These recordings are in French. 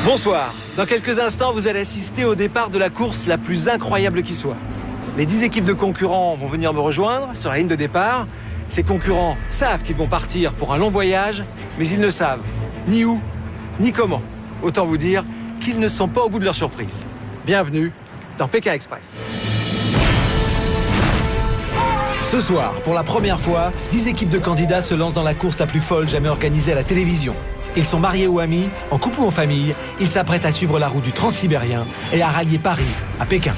Bonsoir. Dans quelques instants, vous allez assister au départ de la course la plus incroyable qui soit. Les 10 équipes de concurrents vont venir me rejoindre sur la ligne de départ. Ces concurrents savent qu'ils vont partir pour un long voyage, mais ils ne savent ni où, ni comment. Autant vous dire qu'ils ne sont pas au bout de leur surprise. Bienvenue dans Pékin Express. Ce soir, pour la première fois, 10 équipes de candidats se lancent dans la course la plus folle jamais organisée à la télévision. Ils sont mariés ou amis, en couple ou en famille. Ils s'apprêtent à suivre la route du Transsibérien et à rallier Paris à Pékin.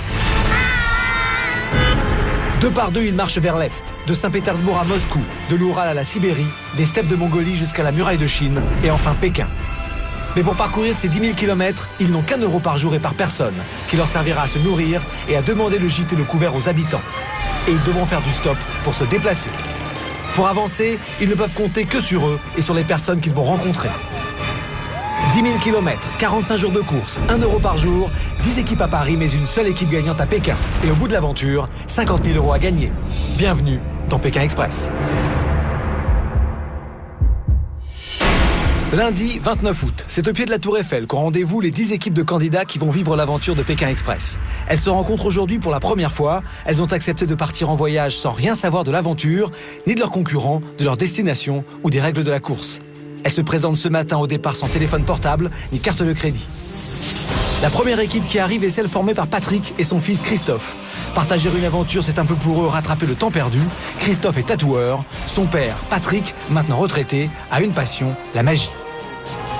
Deux par deux, ils marchent vers l'Est, de Saint-Pétersbourg à Moscou, de l'Oural à la Sibérie, des steppes de Mongolie jusqu'à la muraille de Chine et enfin Pékin. Mais pour parcourir ces 10 000 km, ils n'ont qu'1 euro par jour et par personne, qui leur servira à se nourrir et à demander le gîte et le couvert aux habitants. Et ils devront faire du stop pour se déplacer. Pour avancer, ils ne peuvent compter que sur eux et sur les personnes qu'ils vont rencontrer. 10 000 km, 45 jours de course, 1 euro par jour, 10 équipes à Paris, mais une seule équipe gagnante à Pékin. Et au bout de l'aventure, 50 000 euros à gagner. Bienvenue dans Pékin Express. Lundi 29 août, c'est au pied de la Tour Eiffel qu'ont rendez-vous les 10 équipes de candidats qui vont vivre l'aventure de Pékin Express. Elles se rencontrent aujourd'hui pour la première fois. Elles ont accepté de partir en voyage sans rien savoir de l'aventure, ni de leurs concurrents, de leur destination ou des règles de la course. Elles se présentent ce matin au départ sans téléphone portable ni carte de crédit. La première équipe qui arrive est celle formée par Patrick et son fils Christophe. Partager une aventure, c'est un peu pour eux rattraper le temps perdu. Christophe est tatoueur. Son père, Patrick, maintenant retraité, a une passion, la magie.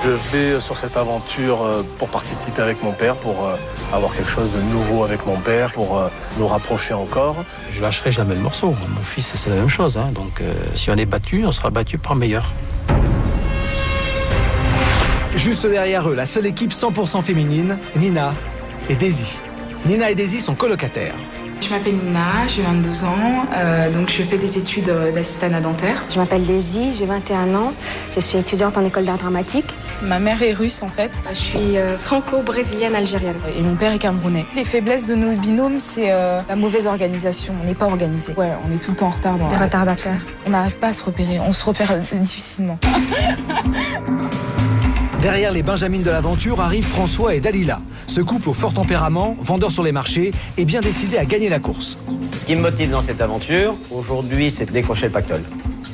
Je vais sur cette aventure pour participer avec mon père, pour avoir quelque chose de nouveau avec mon père, pour nous rapprocher encore. Je lâcherai jamais le morceau. Mon fils, c'est la même chose. Hein. Donc, si on est battu, on sera battu par meilleur. Juste derrière eux, la seule équipe 100% féminine, Nina et Daisy. Nina et Daisy sont colocataires. Je m'appelle Nina, j'ai 22 ans, donc je fais des études d'assistante dentaire. Je m'appelle Daisy, j'ai 21 ans, je suis étudiante en école d'art dramatique. Ma mère est russe en fait. Je suis franco-brésilienne algérienne. Et mon père est camerounais. Les faiblesses de nos binômes, c'est la mauvaise organisation. On n'est pas organisé. Ouais, on est tout le temps en retard. Des retardataires. On n'arrive pas à se repérer, on se repère difficilement. Derrière les Benjamines de l'aventure arrivent François et Dalila. Ce couple au fort tempérament, vendeur sur les marchés, est bien décidé à gagner la course. Ce qui me motive dans cette aventure, aujourd'hui, c'est de décrocher le pactole,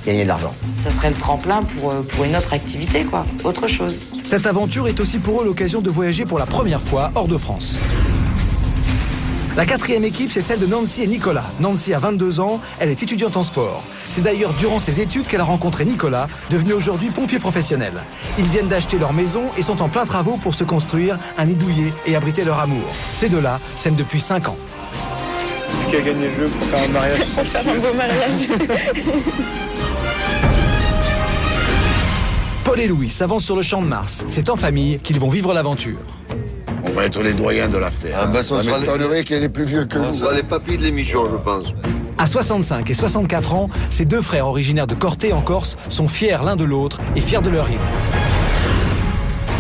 gagner de l'argent. Ça serait le tremplin pour une autre activité, quoi, autre chose. Cette aventure est aussi pour eux l'occasion de voyager pour la première fois hors de France. La quatrième équipe, c'est celle de Nancy et Nicolas. Nancy a 22 ans, elle est étudiante en sport. C'est d'ailleurs durant ses études qu'elle a rencontré Nicolas, devenu aujourd'hui pompier professionnel. Ils viennent d'acheter leur maison et sont en plein travaux pour se construire un nid douillet et abriter leur amour. Ces deux-là s'aiment depuis 5 ans. Qui a gagné le jeu pour faire un mariage? Pour faire un beau mariage. Paul et Louis s'avancent sur le champ de Mars. C'est en famille qu'ils vont vivre l'aventure. On va être les doyens de l'affaire. Ah ben, ça m'étonnerait qu'il y ait des plus vieux que nous. On sera les papis de l'émission, je pense. À 65 et 64 ans, ces deux frères originaires de Corté en Corse sont fiers l'un de l'autre et fiers de leur île.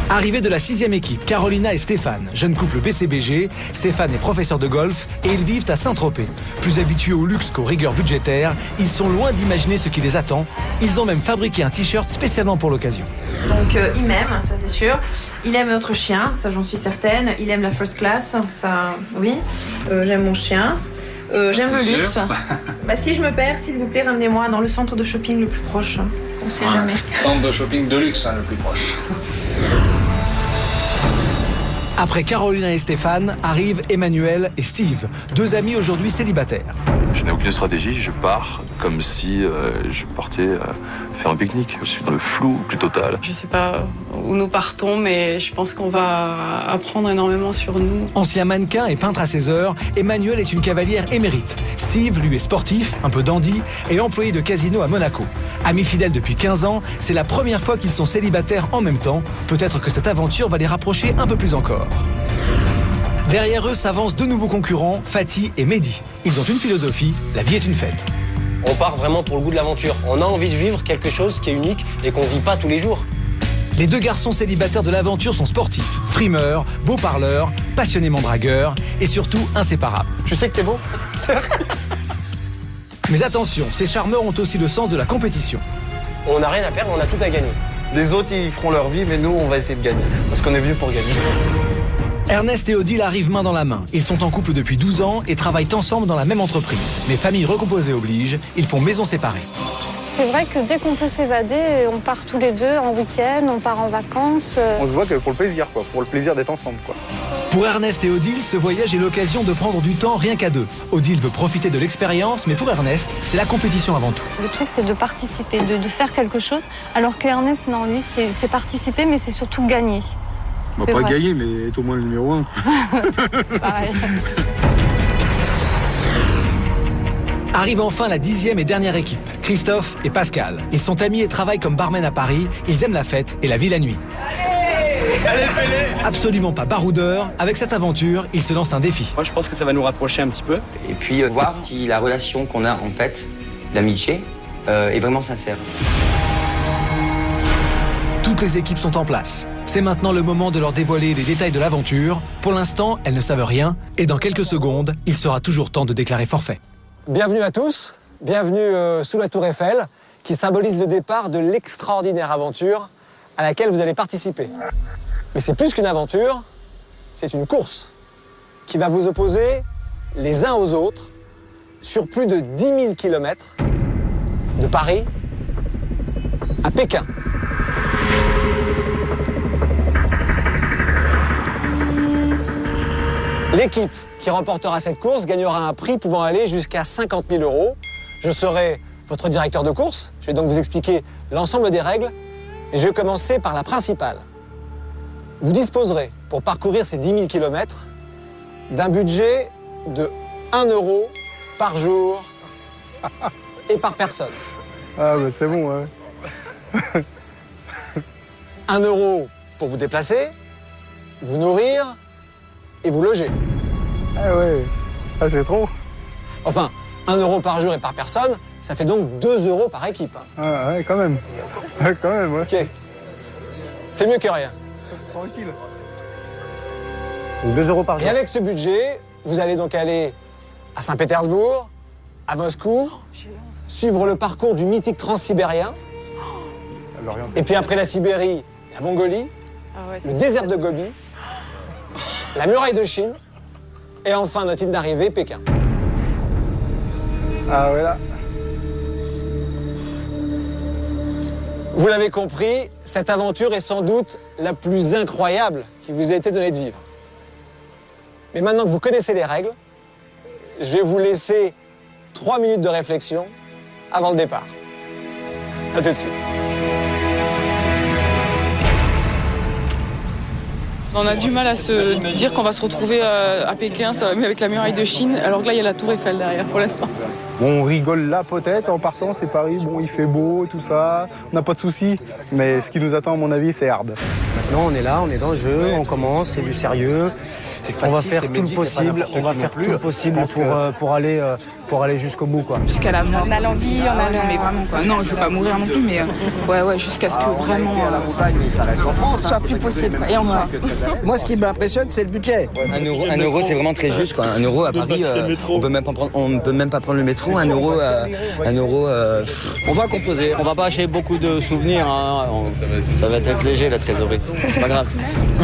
Arrivée de la 6e équipe, Carolina et Stéphane, jeune couple BCBG. Stéphane est professeur de golf et ils vivent à Saint-Tropez. Plus habitués au luxe qu'aux rigueurs budgétaires, ils sont loin d'imaginer ce qui les attend. Ils ont même fabriqué un t-shirt spécialement pour l'occasion. Donc il m'aime, ça c'est sûr. Il aime notre chien, ça j'en suis certaine. Il aime la first class, ça oui. J'aime mon chien. J'aime le luxe. Bah, si je me perds, s'il vous plaît, ramenez-moi dans le centre de shopping le plus proche. On sait jamais. Centre de shopping de luxe, hein, le plus proche. Après Carolina et Stéphane, arrivent Emmanuel et Steve, deux amis aujourd'hui célibataires. Je n'ai aucune stratégie, je pars comme si je partais faire un pique-nique. Je suis dans le flou plus total. Je ne sais pas où nous partons, mais je pense qu'on va apprendre énormément sur nous. Ancien mannequin et peintre à ses heures, Emmanuel est une cavalière émérite. Steve, lui, est sportif, un peu dandy, et employé de casino à Monaco. Amis fidèles depuis 15 ans, c'est la première fois qu'ils sont célibataires en même temps. Peut-être que cette aventure va les rapprocher un peu plus encore. Derrière eux s'avancent deux nouveaux concurrents, Fatih et Mehdi. Ils ont une philosophie, la vie est une fête. On part vraiment pour le goût de l'aventure. On a envie de vivre quelque chose qui est unique et qu'on ne vit pas tous les jours. Les deux garçons célibataires de l'aventure sont sportifs, frimeurs, beaux parleurs, passionnément dragueurs et surtout inséparables. Tu sais que t'es beau? C'est vrai. Mais attention, ces charmeurs ont aussi le sens de la compétition. On n'a rien à perdre, on a tout à gagner. Les autres, ils feront leur vie, mais nous, on va essayer de gagner. Parce qu'on est venu pour gagner. Ernest et Odile arrivent main dans la main. Ils sont en couple depuis 12 ans et travaillent ensemble dans la même entreprise. Mais famille recomposée oblige, ils font maison séparée. C'est vrai que dès qu'on peut s'évader, on part tous les deux en week-end, on part en vacances. On se voit que pour le plaisir, quoi. Pour le plaisir d'être ensemble, quoi. Pour Ernest et Odile, ce voyage est l'occasion de prendre du temps rien qu'à deux. Odile veut profiter de l'expérience, mais pour Ernest, c'est la compétition avant tout. Le truc, c'est de participer, de faire quelque chose. Alors qu'Ernest, non, lui, c'est participer, mais c'est surtout gagner. On va pas gagner, mais être au moins le numéro 1. C'est pareil. Arrive enfin la 10e et dernière équipe, Christophe et Pascal. Ils sont amis et travaillent comme barmen à Paris. Ils aiment la fête et la vie la nuit. Absolument pas baroudeur, avec cette aventure, ils se lancent un défi. Moi, je pense que ça va nous rapprocher un petit peu. Et puis voir si la relation qu'on a en fait d'amitié est vraiment sincère. Toutes les équipes sont en place. C'est maintenant le moment de leur dévoiler les détails de l'aventure. Pour l'instant, elles ne savent rien et dans quelques secondes, il sera toujours temps de déclarer forfait. Bienvenue à tous, bienvenue sous la Tour Eiffel, qui symbolise le départ de l'extraordinaire aventure à laquelle vous allez participer. Mais c'est plus qu'une aventure, c'est une course qui va vous opposer les uns aux autres sur plus de 10 000 km de Paris à Pékin. L'équipe qui remportera cette course gagnera un prix pouvant aller jusqu'à 50 000 €. Je serai votre directeur de course. Je vais donc vous expliquer l'ensemble des règles. Et je vais commencer par la principale. Vous disposerez, pour parcourir ces 10 000 km, d'un budget de 1 € par jour et par personne. Ah bah c'est bon, ouais. 1 € pour vous déplacer, vous nourrir et vous loger. Ah ouais, ah c'est trop. Enfin, 1 € par jour et par personne, ça fait donc 2 € par équipe. Ah ouais, quand même. Ouais, quand même, ouais. Ok. C'est mieux que rien. Tranquille. 2 € par jour. Et avec ce budget, vous allez donc aller à Saint-Pétersbourg, à Moscou, suivre le parcours du mythique transsibérien. Et puis après la Sibérie, la Mongolie, le désert de Gobi, la muraille de Chine, et enfin notre île d'arrivée, Pékin. Ah ouais là. Vous l'avez compris, cette aventure est sans doute la plus incroyable qui vous ait été donnée de vivre. Mais maintenant que vous connaissez les règles, je vais vous laisser 3 minutes de réflexion avant le départ. À tout de suite. On a du mal à se dire qu'on va se retrouver à Pékin avec la muraille de Chine, alors que là, il y a la Tour Eiffel derrière pour l'instant. Bon, on rigole là peut-être en partant, c'est Paris, bon il fait beau, tout ça, on n'a pas de soucis, mais ce qui nous attend à mon avis c'est hard. Maintenant on est là, on est dans le jeu, on commence, c'est du sérieux, on va faire tout le possible, pour aller jusqu'au bout quoi. Jusqu'à la mort. On a l'envie, on a mais vraiment quoi. Non, je veux pas mourir non plus, mais ouais, jusqu'à ce que vraiment ce soit plus possible. Et enfin. Moi ce qui m'impressionne c'est le budget. 1 € c'est vraiment très juste quoi. 1 € à Paris, on peut même pas prendre le métro. 1 €, On va composer, on va pas acheter beaucoup de souvenirs, hein. Ça va être léger la trésorerie, c'est pas grave.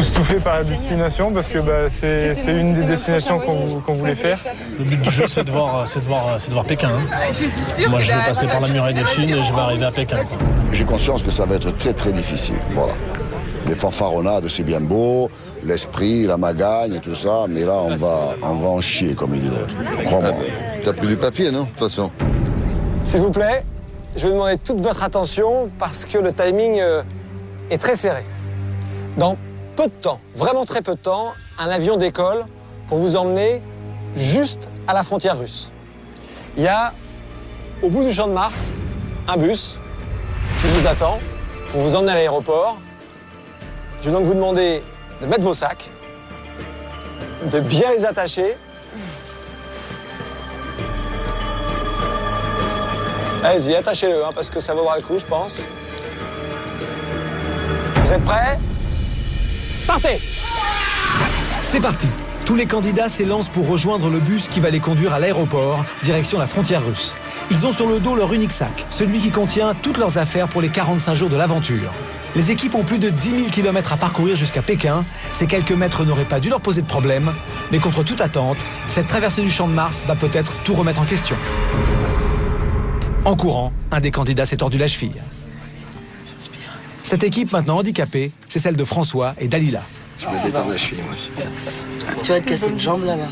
Stouffé par la destination parce que c'est une des destinations qu'on voulait faire. Le but du jeu c'est de voir Pékin. Hein. Je suis sûre. Moi je vais passer par la muraille de Chine et je vais arriver à Pékin. J'ai conscience que ça va être très très difficile, voilà. Les fanfaronnades c'est bien beau, l'esprit, la magagne et tout ça, mais là on va en chier comme il dit l'autre. Crois-moi. T'as pris du papier, non, de toute façon? S'il vous plaît, je vais demander toute votre attention parce que le timing est très serré. Dans peu de temps, vraiment très peu de temps, un avion décolle pour vous emmener juste à la frontière russe. Il y a, au bout du Champ de Mars, un bus qui vous attend pour vous emmener à l'aéroport. Je vais donc vous demander de mettre vos sacs, de bien les attacher. Allez-y, attachez-le, hein, parce que ça vaudra le coup, je pense. Vous êtes prêts? Partez! C'est parti. Tous les candidats s'élancent pour rejoindre le bus qui va les conduire à l'aéroport, direction la frontière russe. Ils ont sur le dos leur unique sac, celui qui contient toutes leurs affaires pour les 45 jours de l'aventure. Les équipes ont plus de 10 000 km à parcourir jusqu'à Pékin. Ces quelques mètres n'auraient pas dû leur poser de problème. Mais contre toute attente, cette traversée du Champ de Mars va peut-être tout remettre en question. En courant, un des candidats s'est tordu la cheville. Cette équipe maintenant handicapée, c'est celle de François et Dalila. Je me détends la cheville, moi. Tu vas te casser une jambe là-bas.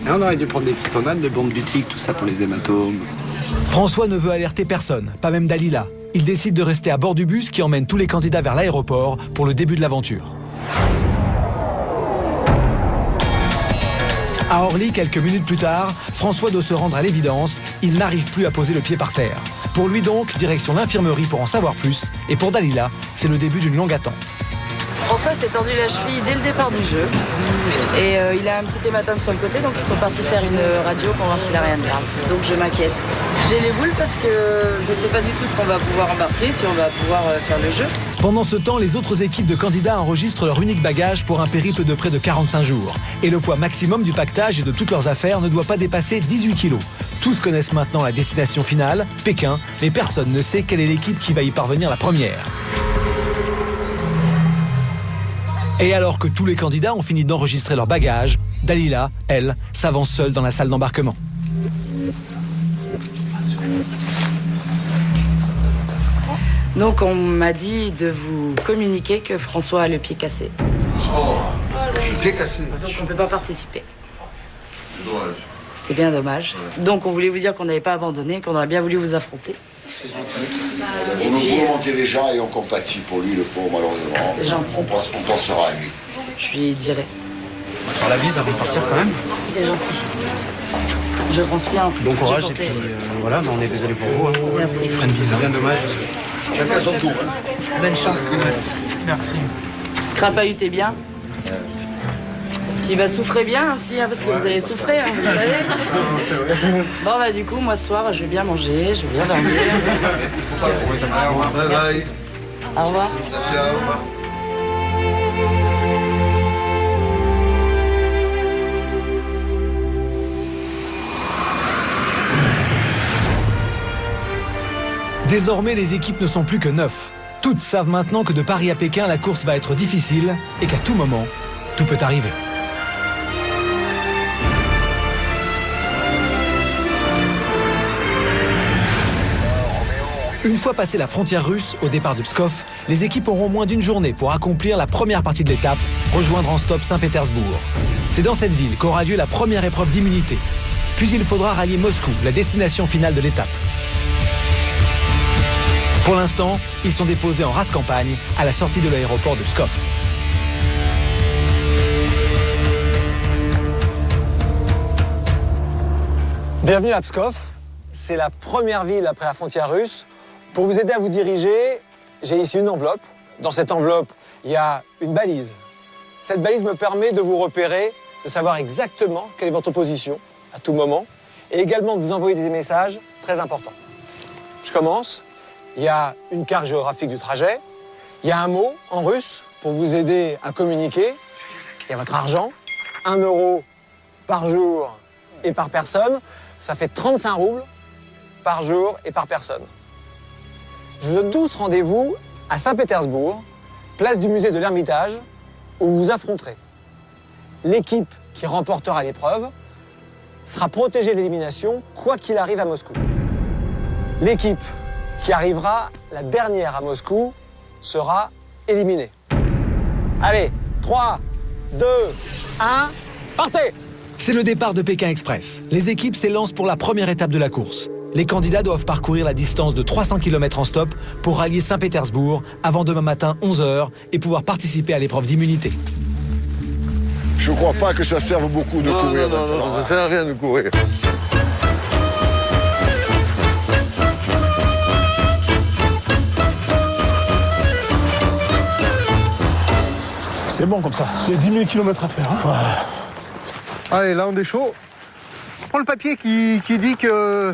Et on aurait dû prendre des petites pommades, des bombes du tic, tout ça pour les hématomes. François ne veut alerter personne, pas même Dalila. Il décide de rester à bord du bus qui emmène tous les candidats vers l'aéroport pour le début de l'aventure. À Orly, quelques minutes plus tard, François doit se rendre à l'évidence. Il n'arrive plus à poser le pied par terre. Pour lui donc, direction l'infirmerie pour en savoir plus. Et pour Dalila, c'est le début d'une longue attente. François s'est tordu la cheville dès le départ du jeu. Et il a un petit hématome sur le côté, donc ils sont partis faire une radio pour voir s'il a rien de grave. Donc je m'inquiète. J'ai les boules parce que je sais pas du tout si on va pouvoir embarquer, si on va pouvoir faire le jeu. Pendant ce temps, les autres équipes de candidats enregistrent leur unique bagage pour un périple de près de 45 jours. Et le poids maximum du pactage et de toutes leurs affaires ne doit pas dépasser 18 kilos. Tous connaissent maintenant la destination finale, Pékin, mais personne ne sait quelle est l'équipe qui va y parvenir la première. Et alors que tous les candidats ont fini d'enregistrer leur bagage, Dalila, elle, s'avance seule dans la salle d'embarquement. Donc on m'a dit de vous communiquer que François a le pied cassé. Oh, le pied cassé. Donc on ne peut pas participer. Dommage. C'est bien dommage. Donc on voulait vous dire qu'on n'avait pas abandonné, qu'on aurait bien voulu vous affronter. Vous nous manquez déjà et on compatit pour lui, le pauvre, malheureusement. C'est gentil. On pensera à lui. Je lui dirai. Sur la bise avant de partir quand même. C'est gentil. Je transpire. Bon courage et puis voilà, mais on est désolé pour vous. Merci. Il ferait une bise, bien dommage. Chacun son tour. Bonne chance. Merci. Crapahutez bien. Puis bah souffrez bien aussi, hein, parce que vous allez souffrir, hein, vous savez. Bon bah du coup, moi ce soir, je vais bien manger, je vais bien dormir. Bye bye. Au revoir. Ciao. Désormais, les équipes ne sont plus que 9. Toutes savent maintenant que de Paris à Pékin, la course va être difficile et qu'à tout moment, tout peut arriver. Une fois passé la frontière russe, au départ de Pskov, les équipes auront moins d'une journée pour accomplir la première partie de l'étape, rejoindre en stop Saint-Pétersbourg. C'est dans cette ville qu'aura lieu la première épreuve d'immunité. Puis il faudra rallier Moscou, la destination finale de l'étape. Pour l'instant, ils sont déposés en race campagne à la sortie de l'aéroport de Pskov. Bienvenue à Pskov. C'est la première ville après la frontière russe. Pour vous aider à vous diriger, j'ai ici une enveloppe. Dans cette enveloppe, il y a une balise. Cette balise me permet de vous repérer, de savoir exactement quelle est votre position à tout moment, et également de vous envoyer des messages très importants. Je commence. Il y a une carte géographique du trajet. Il y a un mot en russe pour vous aider à communiquer. Il y a votre argent, 1 euro par jour et par personne. Ça fait 35 roubles par jour et par personne. Je vous donne tous rendez-vous à Saint-Pétersbourg, place du musée de l'Ermitage, où vous vous affronterez. L'équipe qui remportera l'épreuve sera protégée de l'élimination, quoi qu'il arrive à Moscou. L'équipe qui arrivera la dernière à Moscou sera éliminée. Allez, 3, 2, 1, partez! C'est le départ de Pékin Express. Les équipes s'élancent pour la première étape de la course. Les candidats doivent parcourir la distance de 300 km en stop pour rallier Saint-Pétersbourg avant demain matin 11h et pouvoir participer à l'épreuve d'immunité. Je crois pas que ça serve beaucoup de courir. Non, ça sert à rien de courir. C'est bon comme ça. Il y a 10 000 km à faire. Hein. Ouais. Allez, là on est chaud. Je prends le papier qui dit que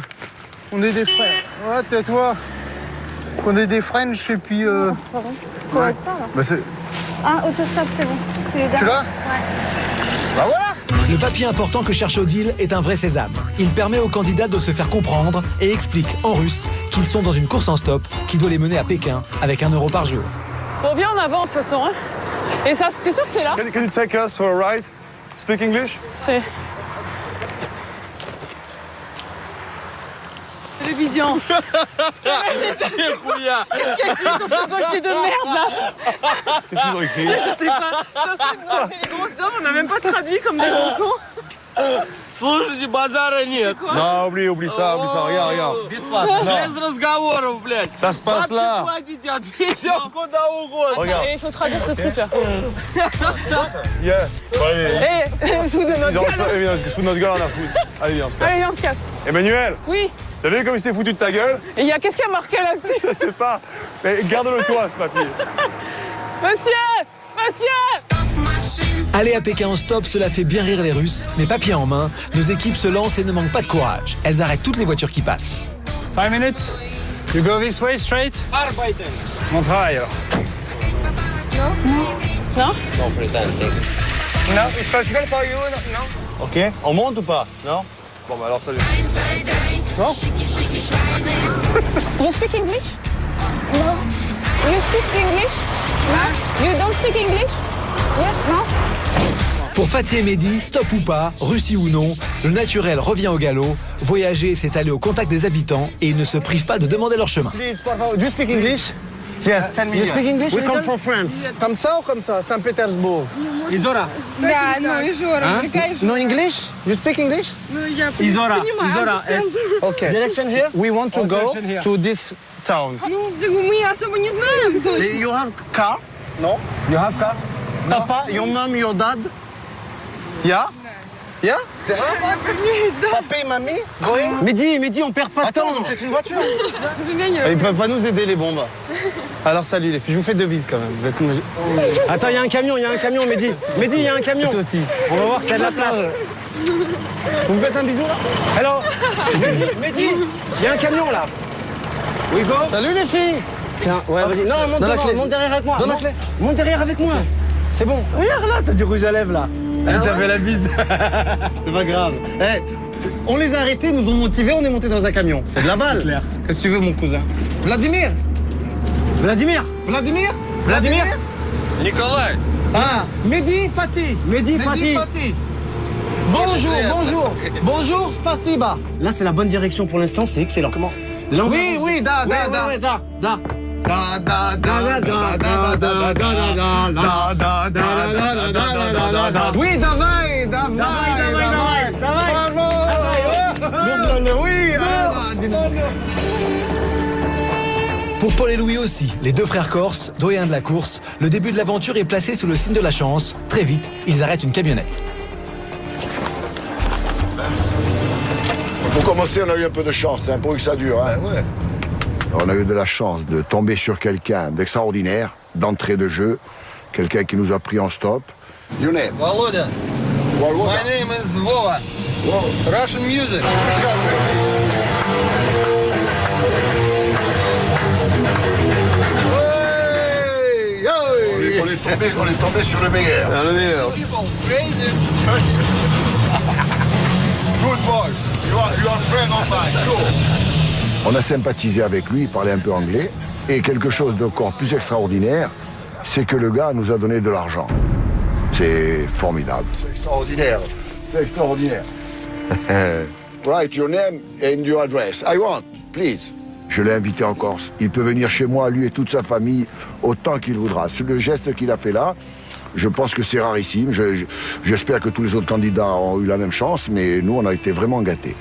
on est des frères. Ouais, tais-toi. Qu'on est des French et puis... Non, c'est pas bon. Ça va être ça, là. Bah, c'est... Ah, autostop, c'est bon. Tu l'as? Ouais. Bah voilà. Le papier important que cherche Odile est un vrai sésame. Il permet aux candidats de se faire comprendre et explique en russe qu'ils sont dans une course en stop qui doit les mener à Pékin avec 1 euro par jour. Bon, viens, on avance de toute façon. Hein. Et ça, t'es sûr que c'est là? Can you take us for a ride? Speak English? C'est... Télévision. Qu'est-ce qu'il y a écrit sur ce dossier de merde là? Qu'est-ce qu'ils ont écrit? Je sais pas. Ça serait qu'ils ont fait des grosses hommes, on n'a même pas traduit comme des gros cons. Слушайте, базара нет. Non, oublie ça, regarde. Без разговоров, блядь. Ça se passe là. Платите, ответьте куда угодно. Regarde. Et il faut traduire ce truc là. Yeah. Et sous de notre Ils ont gueule. viens, parce que se fout de notre gueule, on a foutu. Allez, viens, on se casse. Allez, viens, on se casse. Emmanuel, Oui. t'as vu comme il s'est foutu de ta gueule? Et il y a qu'est-ce qu'il y a marqué là-dessus? Je sais pas. Mais garde-le toi, ce papier. Monsieur! Aller à Pékin en stop, cela fait bien rire les Russes, mais papier en main, nos équipes se lancent et ne manquent pas de courage. Elles arrêtent toutes les voitures qui passent. 5 minutes. You go this way straight. Arbeiten. On travaille alors. Non? Non, pretend. No, it's possible for you, no? Ok, on monte ou pas? Non? Bon, bah alors, salut. Non? You speak English? No. You speak English? No. You don't speak English? Yes, no. Pour Fatih et Mehdi, stop ou pas, Russie ou non, le naturel revient au galop. Voyager, c'est aller au contact des habitants et ils ne se privent pas de demander leur chemin. Please, do you speak English? Yes, tell me. You speak English? We come from France. Comme ça ou comme ça? Saint-Pétersbourg. Изора. Да, ну Изора, No English? You speak English? Ну я Изора. понимаю. Okay. Direction here? We want to go direction here. to this town. Ну, мы особо не знаем точно. You have car? No? You have car? Papa, your mom, your dad? Yeah? Yeah? Papa et mamie? Going? Mehdi, on perd pas de temps. Attends, c'est une voiture. Ils Ils peuvent pas nous aider, les bombes. Alors, salut les filles, je vous fais deux bises quand même. Vous êtes... Attends, il y a un camion, Mehdi. Mehdi, il y a un camion. Toi aussi. On va voir s'il y a de la place. Vous me faites un bisou là? Hello. Mehdi, il y a un camion là. We go. Salut les filles. Tiens, ouais, vas-y. Non, monte devant, monte derrière avec moi. Donne la clé. Monte derrière avec moi. C'est bon. Regarde là, t'as du rouge à lèvres là. Elle t'a fait la bise. C'est pas grave. Hey, on les a arrêtés, ils nous ont motivés, on est monté dans un camion. C'est de la balle. Clair. Qu'est-ce que tu veux, mon cousin? Vladimir? Nicolas. Ah, Mehdi Fatih. Mehdi Fatih. Bonjour. Bonjour, spasiba. Là, c'est la bonne direction pour l'instant, c'est excellent. Comment? Oui, da. Oui, давай. Pour Paul et Louis aussi, les deux frères corses, doyens de la course, le début de l'aventure est placé sous le signe de la chance. Très vite, ils arrêtent une camionnette. Pour commencer, on a eu un peu de chance, hein, pour que ça dure. Hein. Ouais. On a eu de la chance de tomber sur quelqu'un d'extraordinaire, d'entrée de jeu, quelqu'un qui nous a pris en stop. Your name? Володя. My name is Vova. Russian music. On est tombé sur le meilleur. Le meilleur. Crazy. Good boy. You are friend of mine, sure. On a sympathisé avec lui, il parlait un peu anglais. Et quelque chose d'encore plus extraordinaire, c'est que le gars nous a donné de l'argent. C'est formidable. C'est extraordinaire. C'est extraordinaire. Write your name and your address. I want, please. Je l'ai invité en Corse. Il peut venir chez moi, lui et toute sa famille, autant qu'il voudra. Le geste qu'il a fait là, je pense que c'est rarissime. J'espère que tous les autres candidats ont eu la même chance, mais nous, on a été vraiment gâtés.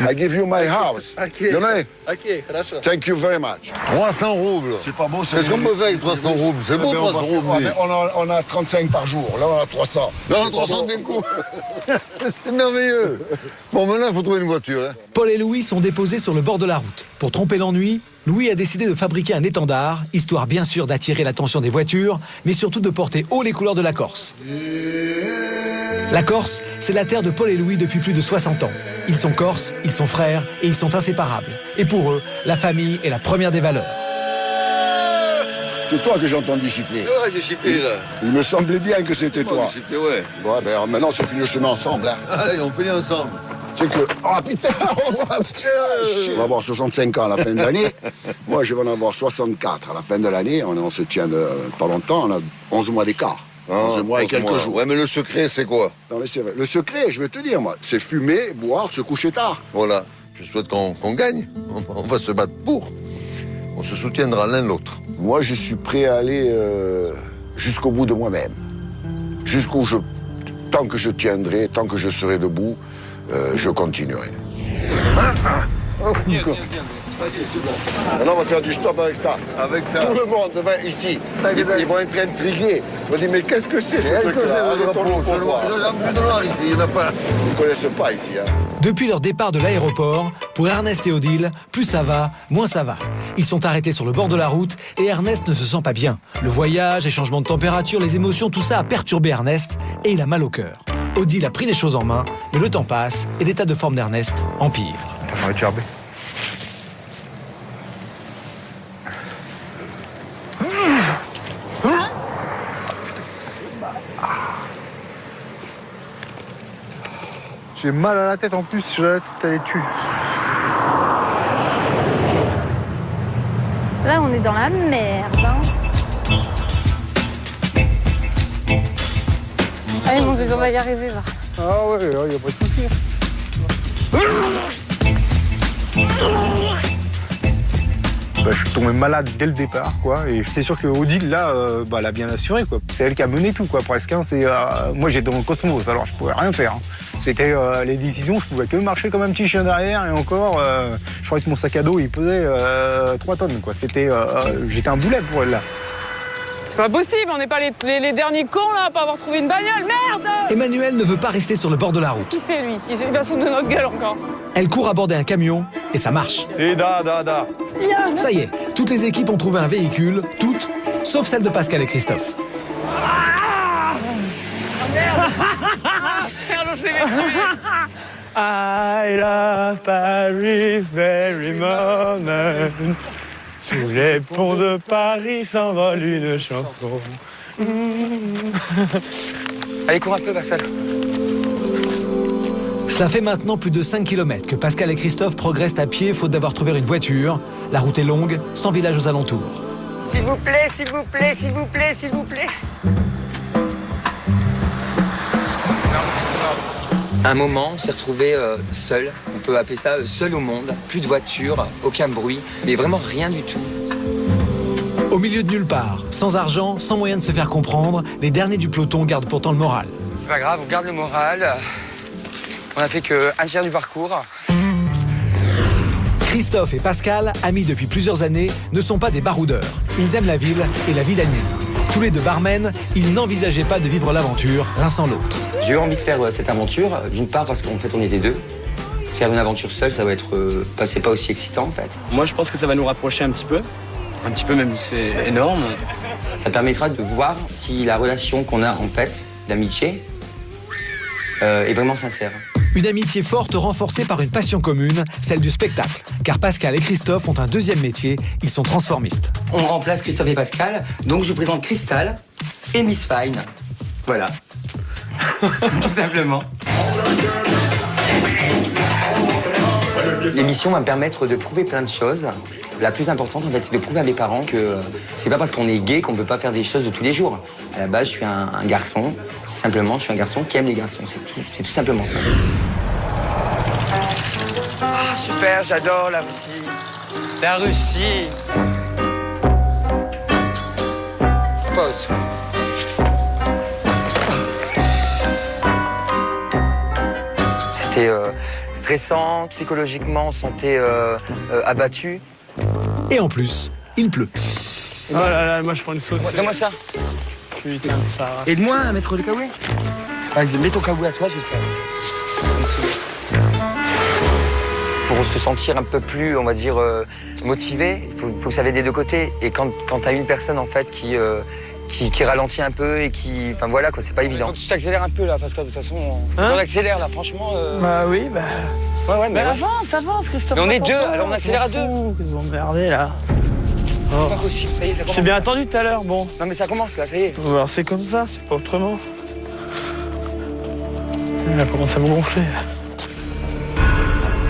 I give you my house. Okay. You know? Ok, хорошо. Thank you very much. 300 roubles. C'est pas beau, c'est... Qu'est-ce qu'on peut faire avec 300 roubles? C'est beau, 300 roubles. On a 35 par jour. Là, on a 300. Non, 300 d'un coup. C'est merveilleux. Bon, maintenant, il faut trouver une voiture. Hein. Paul et Louis sont déposés sur le bord de la route. Pour tromper l'ennui, Louis a décidé de fabriquer un étendard, histoire bien sûr d'attirer l'attention des voitures, mais surtout de porter haut les couleurs de la Corse. La Corse, c'est la terre de Paul et Louis depuis plus de 60 ans. Ils sont corses, ils sont frères et ils sont inséparables. Et pour eux, la famille est la première des valeurs. C'est toi que j'ai entendu siffler. Ouais, j'ai sifflé là. Il me semblait bien que c'était toi. J'ai sifflé, ouais. Bon, ben maintenant, on finit le chemin ensemble. Hein. Allez, on finit ensemble. C'est que... Oh putain, on va avoir 65 ans à la fin de l'année. Moi, je vais en avoir 64 à la fin de l'année. On se tient pas longtemps, on a 11 mois d'écart. 11 mois et quelques jours. Ouais, mais le secret, c'est quoi? Non, mais c'est vrai. Le secret, je vais te dire, moi, c'est fumer, boire, se coucher tard. Voilà. Je souhaite qu'on gagne. On va se battre pour. On se soutiendra l'un l'autre. Moi, je suis prêt à aller jusqu'au bout de moi-même. Tant que je tiendrai, tant que je serai debout, je continuerai. Viens. C'est bon. Maintenant, on va faire du stop avec ça. Avec ça. Tout le monde va ici. Ils vont être intrigués. Ils vont dire, mais qu'est-ce que c'est ce truc-là? Il n'y a plus de noir ici, il n'y en a pas. Ils ne connaissent pas ici. Hein. Depuis leur départ de l'aéroport, pour Ernest et Odile, plus ça va, moins ça va. Ils sont arrêtés sur le bord de la route et Ernest ne se sent pas bien. Le voyage, les changements de température, les émotions, tout ça a perturbé Ernest et il a mal au cœur. Odile a pris les choses en main, mais le temps passe et l'état de forme d'Ernest empire. On va gerber. J'ai mal à la tête en plus, j'ai la tête elle est tue. Là, on est dans la merde. Hein. Allez, mon bébé, on va y arriver, va. Ah ouais, il n'y a pas de souci. Bah, je suis tombé malade dès le départ, quoi. Et c'est sûr que Odile, là, elle a bien assuré, quoi. C'est elle qui a mené tout, quoi, presque. Hein. Moi, j'étais dans le cosmos, alors je pouvais rien faire. Hein. C'était les décisions, je pouvais que marcher comme un petit chien derrière. Et encore, je croyais que mon sac à dos, il pesait 3 tonnes, quoi. J'étais un boulet pour elle, là. C'est pas possible, on n'est pas les derniers cons, là, à pas avoir trouvé une bagnole. Merde! Emmanuel ne veut pas rester sur le bord de la route. Qu'est-ce qu'il fait, lui? Il va se foutre de notre gueule encore. Elle court aborder un camion et ça marche. Si, da. Ça y est, toutes les équipes ont trouvé un véhicule, toutes, sauf celle de Pascal et Christophe. Merde, on s'est fait tuer. I love Paris very moment. Sous les ponts de Paris s'envole une chanson. Allez, cours un peu, Pascal. Cela fait maintenant plus de 5 km que Pascal et Christophe progressent à pied faute d'avoir trouvé une voiture. La route est longue, sans village aux alentours. S'il vous plaît, s'il vous plaît, s'il vous plaît, s'il vous plaît. Un moment, on s'est retrouvé seul. On peut appeler ça seul au monde. Plus de voiture, aucun bruit, mais vraiment rien du tout. Au milieu de nulle part, sans argent, sans moyen de se faire comprendre, les derniers du peloton gardent pourtant le moral. C'est pas grave, on garde le moral. On a fait qu'un tiers du parcours. Christophe et Pascal, amis depuis plusieurs années, ne sont pas des baroudeurs. Ils aiment la ville et la vie la nuit. Tous les deux barmen, ils n'envisageaient pas de vivre l'aventure l'un sans l'autre. J'ai eu envie de faire cette aventure, d'une part parce qu'en fait on était deux. Faire une aventure seule, ça va être c'est pas aussi excitant en fait. Moi je pense que ça va nous rapprocher un petit peu même, c'est énorme. Ça permettra de voir si la relation qu'on a en fait d'amitié est vraiment sincère. Une amitié forte renforcée par une passion commune, celle du spectacle. Car Pascal et Christophe ont un deuxième métier, ils sont transformistes. On remplace Christophe et Pascal, donc je présente Crystal et Miss Fine. Voilà. Tout simplement. L'émission va me permettre de prouver plein de choses. La plus importante, en fait, c'est de prouver à mes parents que c'est pas parce qu'on est gay qu'on peut pas faire des choses de tous les jours. À la base, je suis un garçon. Simplement, je suis un garçon qui aime les garçons. C'est tout simplement ça. Ah, super, j'adore la Russie. La Russie. Pause. C'était stressant, psychologiquement, on se sentait abattu. Et en plus, il pleut. Oh là là, moi je prends une sauce. Donne-moi ça. Putain, ça. Aide-moi à mettre le kawaii. Vas-y, mets ton kawaii à toi, je vais le faire. Pour se sentir un peu plus, on va dire, motivé, il faut que ça aille des deux côtés. Et quand t'as une personne, en fait, qui ralentit un peu et qui... Enfin, voilà, quoi, c'est pas évident. Tu t'accélères un peu, là, parce que de toute façon... On accélère, là, franchement... Bah oui, bah... Ouais, mais... avance, Christophe. Mais on est deux, alors on accélère à deux. Ils ont merdé, là. C'est pas possible, ça y est, ça commence. J'ai bien attendu tout à l'heure, bon. Non mais ça commence là, ça y est. Alors c'est comme ça, c'est pas autrement. Il a commencé à me gonfler.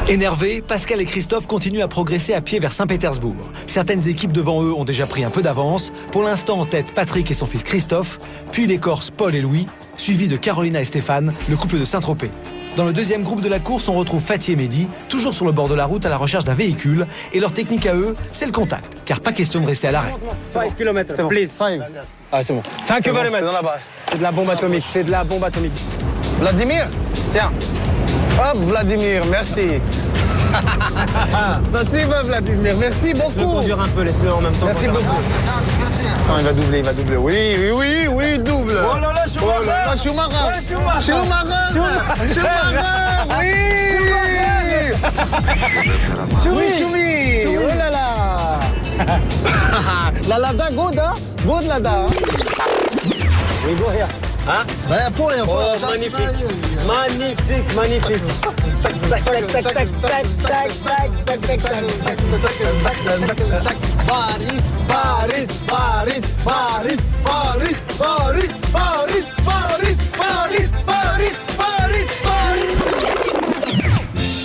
Énervés, Pascal et Christophe continuent à progresser à pied vers Saint-Pétersbourg. Certaines équipes devant eux ont déjà pris un peu d'avance. Pour l'instant, en tête, Patrick et son fils Christophe, puis les Corses Paul et Louis, suivis de Carolina et Stéphane, le couple de Saint-Tropez. Dans le deuxième groupe de la course, on retrouve Fatih et Mehdi, toujours sur le bord de la route à la recherche d'un véhicule. Et leur technique à eux, c'est le contact, car pas question de rester à l'arrêt. 5 km, please. 5. Ah, c'est bon. 5 km. C'est de la bombe atomique, c'est de la bombe atomique. Vladimir, tiens. Hop, Vladimir, merci. Merci, Vladimir, merci beaucoup. Je conduire un peu, laisse-le en même temps. Merci beaucoup. Non, il va doubler, il va doubler. Oui, double. Oh là là, Schumacher. Oui. Choumi. Oh là là. La Lada, good, hein? Good Lada. Oui, go here. Hein? Ben, pour les oh, magnifique. Magnifique.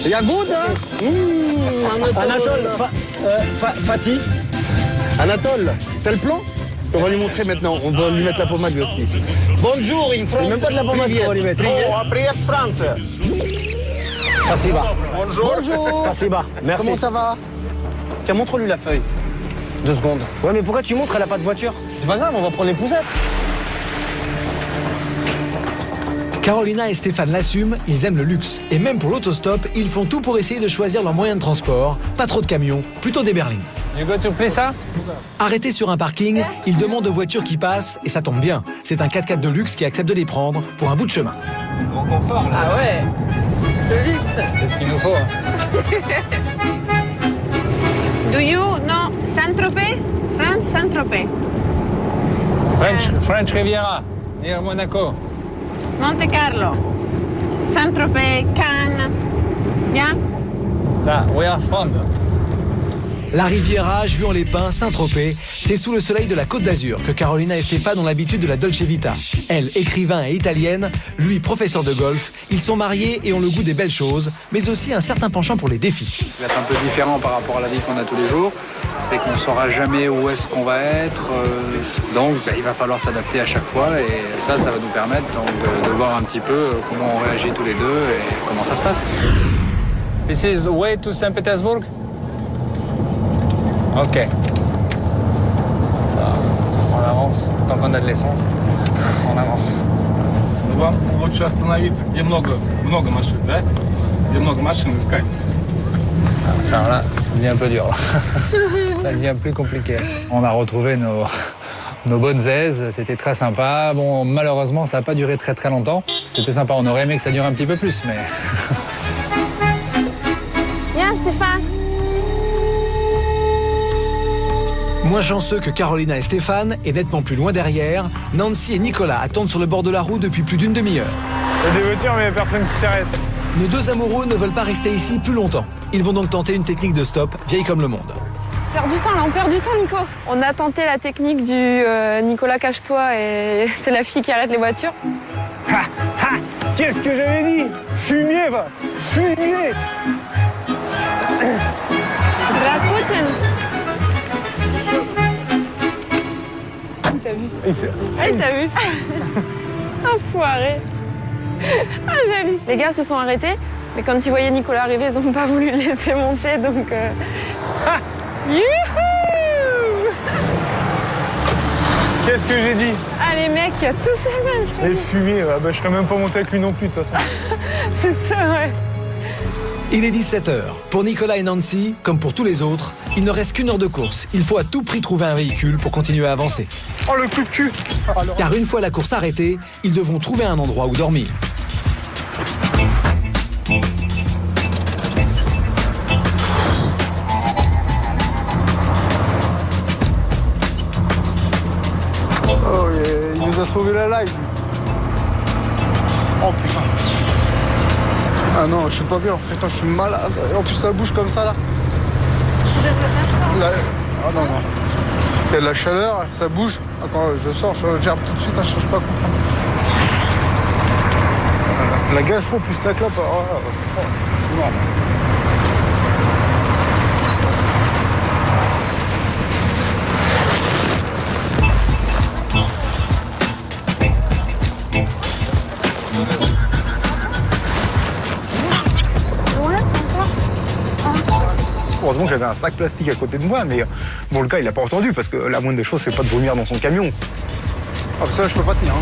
Il y a good, hein? Anatole, Fatih. Anatole, t'as le plan? On va lui montrer maintenant, on va lui mettre la pommade aussi. Bonjour, in France. C'est même pas de la pommade qu'on va lui mettre. Oh, Privet France. Spasiba. Bonjour. Spasiba, merci. Comment ça va? Tiens, montre-lui la feuille. 2 secondes. Ouais, mais pourquoi tu montres, elle a pas de voiture? C'est pas grave, on va prendre les poussettes. Carolina et Stéphane l'assument, ils aiment le luxe. Et même pour l'autostop, ils font tout pour essayer de choisir leur moyen de transport. Pas trop de camions, plutôt des berlines. You go to Plessa? Arrêtés sur un parking, ils demandent aux voitures qui passent, et ça tombe bien. C'est un 4x4 de luxe qui accepte de les prendre pour un bout de chemin. Grand confort, là. Ah ouais, le luxe. C'est ce qu'il nous faut. Do you know Saint-Tropez? France, Saint-Tropez. French Riviera, near Monaco. Monte Carlo. Saint-Tropez, Cannes. Yeah? Là, we are from. La Riviera, Juan-les-Pins, Saint-Tropez, c'est sous le soleil de la Côte d'Azur que Carolina et Stéphane ont l'habitude de la Dolce Vita. Elle, écrivain et italienne, lui, professeur de golf, ils sont mariés et ont le goût des belles choses, mais aussi un certain penchant pour les défis. Ce qui va être un peu différent par rapport à la vie qu'on a tous les jours, c'est qu'on ne saura jamais où est-ce qu'on va être, donc il va falloir s'adapter à chaque fois et ça va nous permettre donc, de voir un petit peu comment on réagit tous les deux et comment ça se passe. This is way to Saint Petersburg? Ok. Ça, on avance. Tant qu'on a de l'essence, on avance. Вам лучше остановиться, где много машин, да? Где много машин искать. Alors là, ça devient un peu dur. Ça devient plus compliqué. On a retrouvé nos bonnes aises, c'était très sympa. Bon, malheureusement, ça n'a pas duré très longtemps. C'était sympa, on aurait aimé que ça dure un petit peu plus, mais... Viens, Stéphane. Moins chanceux que Carolina et Stéphane, et nettement plus loin derrière, Nancy et Nicolas attendent sur le bord de la route depuis plus d'une demi-heure. Il y a des voitures, mais il n'y a personne qui s'arrête. Nos deux amoureux ne veulent pas rester ici plus longtemps. Ils vont donc tenter une technique de stop, vieille comme le monde. On perd du temps, là, on perd du temps, Nico. On a tenté la technique du Nicolas, cache-toi, et c'est la fille qui arrête les voitures. Ha, ha, qu'est-ce que j'avais dit? Fumier, va! Fumier! Rasputin. T'as vu? Il t'a vu? Enfoiré. Ah, jaloux. Les gars se sont arrêtés, mais quand ils voyaient Nicolas arriver, ils n'ont pas voulu le laisser monter, donc... Ah. Youhou! Qu'est-ce que j'ai dit? Ah, les mecs, il y a tous ces mêmes choses. Les fumiers, bah, je serais même pas monté avec lui non plus, de toute façon. C'est ça, ouais. Il est 17h. Pour Nicolas et Nancy, comme pour tous les autres, il ne reste qu'une heure de course. Il faut à tout prix trouver un véhicule pour continuer à avancer. Oh, le coup de cul! Car une fois la course arrêtée, ils devront trouver un endroit où dormir. Oh, il nous a sauvé la life. Oh putain. Ah non, je suis pas bien. Putain, je suis malade. En plus, ça bouge comme ça là. Tu devrais pas ça. Ah non, non. Il y a de la chaleur, ça bouge. Quand je sors, je gerbe tout de suite, je cherche pas à comprendre. La gastro plus la clope, je suis mort. Heureusement que j'avais un sac plastique à côté de moi, mais bon, le gars, il n'a pas entendu, parce que la moindre des choses, c'est pas de vomir dans son camion. Ah, ça, je peux pas tenir. Hein.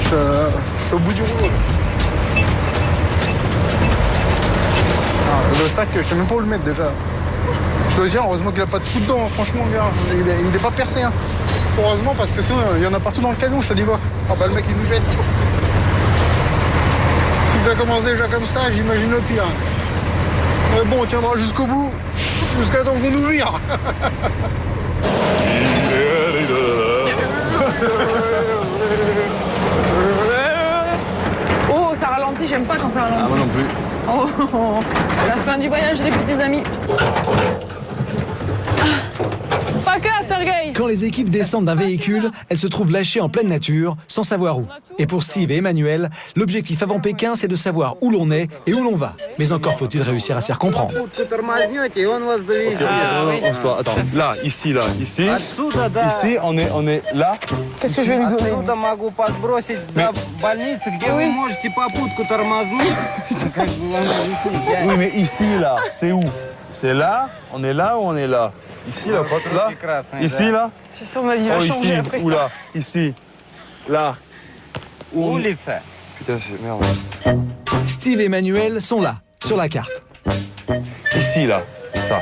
Je suis au bout du rouleau. Le sac, je sais même pas où le mettre déjà. Je dois dire, heureusement qu'il a pas de trou dedans, franchement, gars. Il est pas percé. Hein. Heureusement, parce que sinon, il y en a partout dans le camion, je te dis pas. Ah bah, le mec, il nous jette. Si ça commence déjà comme ça, j'imagine le pire. Mais bon, on tiendra jusqu'au bout. Jusqu'à temps qu'on nous vire. Oh, ça ralentit, j'aime pas quand ça ralentit. Ah, moi non plus. Oh, la fin du voyage des petits amis. Pas que, Sergueï. Quand les équipes descendent d'un véhicule, elles se trouvent lâchées en pleine nature, sans savoir où. Et pour Steve et Emmanuel, l'objectif avant Pékin, c'est de savoir où l'on est et où l'on va. Mais encore faut-il réussir à s'y comprendre. Attends, là, ici, ici, on est là. Qu'est-ce que je vais lui donner? Oui, mais ici, là, c'est où? C'est là, on est là ou on est là? Ici, là, là? Ici, là? Je suis sûre ma vie va changer ici, après ça. ou là? Ici, là. Putain, c'est merde. Steve et Emmanuel sont là, sur la carte. Ici, là, ça.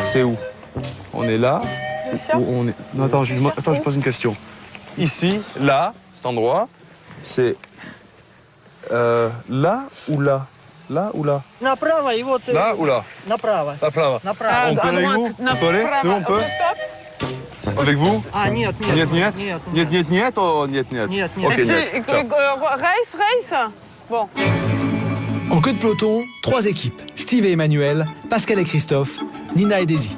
C'est où? On est là? Ou on est... Non, attends, je pose une question. Ici, là, cet endroit, c'est là ou là? Là ou là? Направо, и вот... Là ou là? Направо. Направо. Направо. On peut aller où? On peut aller? Nous, on peut? Avec vous? Ah, нет. Нет, oh, нет. Ok, нет. Race. Bon. En queue de peloton, 3 équipes. Steve et Emmanuel, Pascal et Christophe, Nina et Daisy.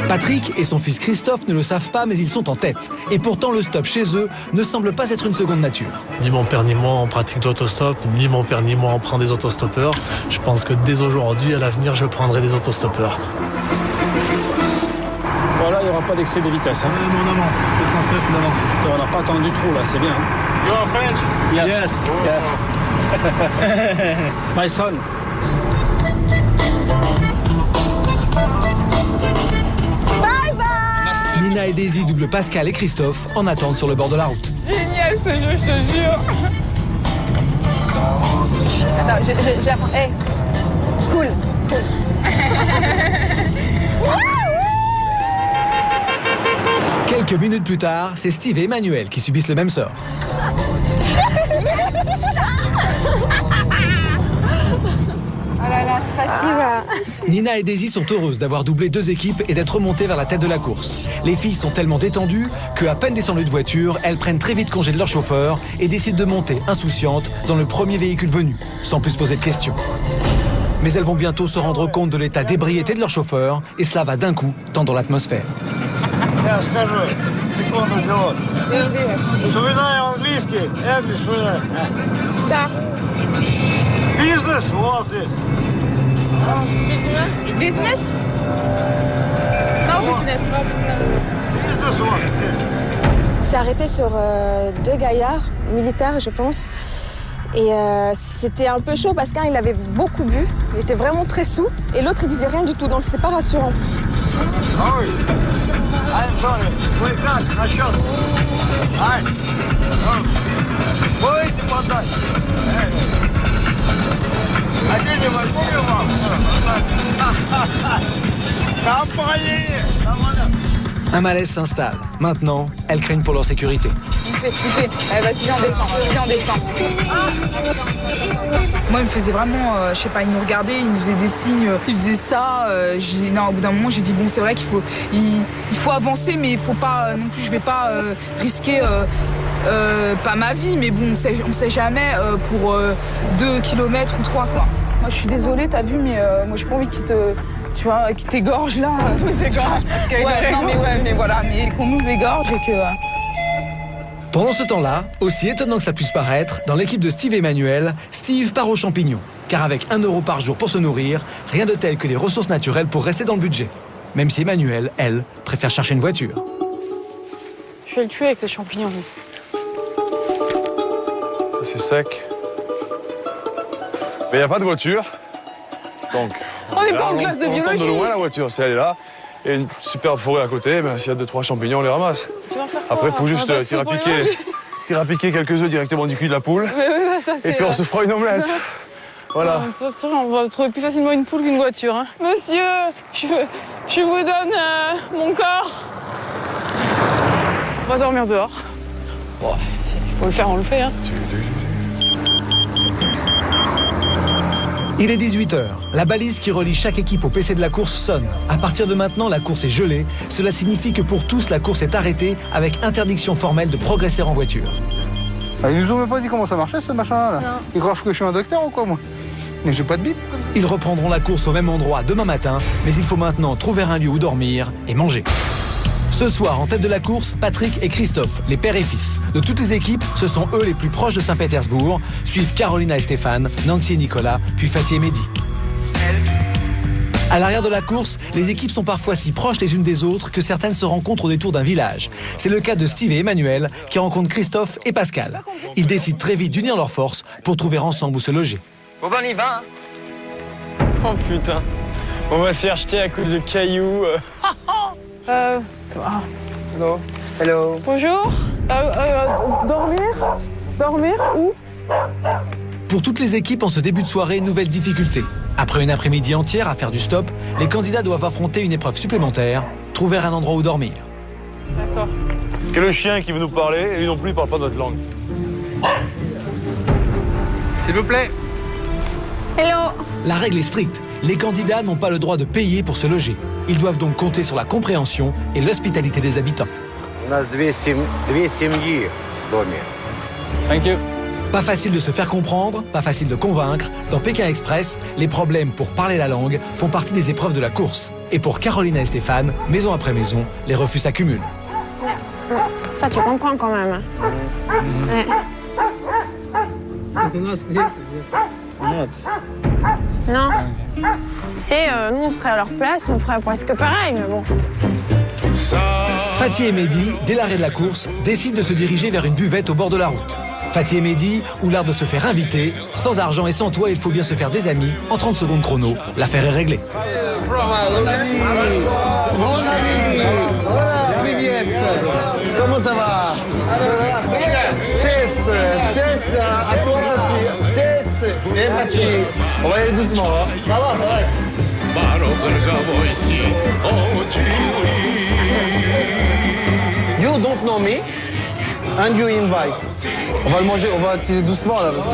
Patrick et son fils Christophe ne le savent pas, mais ils sont en tête. Et pourtant, le stop chez eux ne semble pas être une seconde nature. Ni mon père ni moi on pratique d'autostop, ni mon père ni moi on prend des autostoppeurs. Je pense que dès aujourd'hui, à l'avenir, je prendrai des autostoppeurs. Voilà, il n'y aura pas d'excès de vitesse. Hein. On avance. L'essentiel, c'est d'avancer. On n'a pas attendu trop, là, c'est bien. Hein. You are French? Yes. My son. Nina et Daisy doublent Pascal et Christophe en attente sur le bord de la route. Génial ce jeu, je te jure. Attends, j'apprends. Hey, cool. Quelques minutes plus tard, c'est Steve et Emmanuel qui subissent le même sort. Oh là là, spasiba. Nina et Daisy sont heureuses d'avoir doublé 2 équipes et d'être remontées vers la tête de la course. Les filles sont tellement détendues qu'à peine descendues de voiture, elles prennent très vite congé de leur chauffeur et décident de monter, insouciantes, dans le premier véhicule venu, sans plus poser de questions. Mais elles vont bientôt se rendre compte de l'état d'ébriété de leur chauffeur et cela va d'un coup tendre l'atmosphère. Business, what's this? Business? Non, business. Business, what's this? On s'est arrêté sur 2 gaillards militaires, je pense. Et c'était un peu chaud parce qu'un, il avait beaucoup bu, il était vraiment très saoul, et l'autre, il disait rien du tout, donc c'était pas rassurant. Ah oui. I'm sorry. Wait, God, I shot. Hi. Wait, подай. Один не возьму его. Un malaise s'installe. Maintenant, elles craignent pour leur sécurité. Allez, vas-y, viens, on descend. Moi, il me faisait vraiment, je sais pas, il nous regardait, il nous faisait des signes, il faisait ça. Non, au bout d'un moment, j'ai dit, bon, c'est vrai qu'il faut avancer, mais il faut pas, non plus, je vais pas risquer, pas ma vie, mais bon, on sait jamais pour 2 kilomètres ou 3, quoi. Moi, je suis désolée, t'as vu, mais moi, j'ai pas envie qu'il te tu vois, qui t'égorge là. Nous égorge parce qu'il y a une règle. mais voilà, mais qu'on nous égorge et que... Pendant ce temps-là, aussi étonnant que ça puisse paraître, dans l'équipe de Steve et Emmanuel, Steve part aux champignons. Car avec 1 € par jour pour se nourrir, rien de tel que les ressources naturelles pour rester dans le budget. Même si Emmanuel, elle, préfère chercher une voiture. Je vais le tuer avec ces champignons. C'est sec. Mais il n'y a pas de voiture. Donc, on n'est pas en classe de biologie. On entend de loin la voiture, c'est elle est là. Et une superbe forêt à côté, ben, s'il y a 2-3 champignons, on les ramasse. Tu vas faire quoi? Après, il faut juste tirer à piquer quelques œufs directement du cul de la poule. Mais oui, ça, et puis on se fera une omelette. Voilà. Ça, on va trouver plus facilement une poule qu'une voiture. Hein. Monsieur, je vous donne mon corps. On va dormir dehors. Bon, il faut le faire, on le fait. Hein. Il est 18h. La balise qui relie chaque équipe au PC de la course sonne. À partir de maintenant, la course est gelée. Cela signifie que pour tous, la course est arrêtée avec interdiction formelle de progresser en voiture. Ils nous ont même pas dit comment ça marchait ce machin-là. Ils croient que je suis un docteur ou quoi, moi? Mais j'ai pas de bip. Ils reprendront la course au même endroit demain matin, mais il faut maintenant trouver un lieu où dormir et manger. Ce soir, en tête de la course, Patrick et Christophe, les pères et fils. De toutes les équipes, ce sont eux les plus proches de Saint-Pétersbourg. Suivent Carolina et Stéphane, Nancy et Nicolas, puis Fatih et Mehdi. À l'arrière de la course, les équipes sont parfois si proches les unes des autres que certaines se rencontrent au détour d'un village. C'est le cas de Steve et Emmanuel qui rencontrent Christophe et Pascal. Ils décident très vite d'unir leurs forces pour trouver ensemble où se loger. Bon ben on y va. Oh putain, on va s'y acheter à coups de cailloux. Hello. Hello. Bonjour. Dormir où? Pour toutes les équipes en ce début de soirée, nouvelle difficulté. Après une après-midi entière à faire du stop, les candidats doivent affronter une épreuve supplémentaire, trouver un endroit où dormir. D'accord. Que le chien qui veut nous parler, et lui non plus, il parle pas notre langue. S'il vous plaît. Hello. La règle est stricte. Les candidats n'ont pas le droit de payer pour se loger. Ils doivent donc compter sur la compréhension et l'hospitalité des habitants. Thank you. Pas facile de se faire comprendre, pas facile de convaincre. Dans Pékin Express, les problèmes pour parler la langue font partie des épreuves de la course. Et pour Carolina et Stéphane, maison après maison, les refus s'accumulent. Ça, tu comprends quand même. Ouais. Non. Tu sais, nous, on serait à leur place, on ferait presque pareil, mais bon. Fatih et Mehdi, dès l'arrêt de la course, décident de se diriger vers une buvette au bord de la route. Fatih et Mehdi ont l'art de se faire inviter. Sans argent et sans toit, il faut bien se faire des amis. En 30 secondes chrono, l'affaire est réglée. Comment ça va? Chess, à toi, Chess, et Fatih. On va y aller doucement, hein? Ça va, ouais. You don't know me, and you invite. On va le manger, on va utiliser doucement là, parce que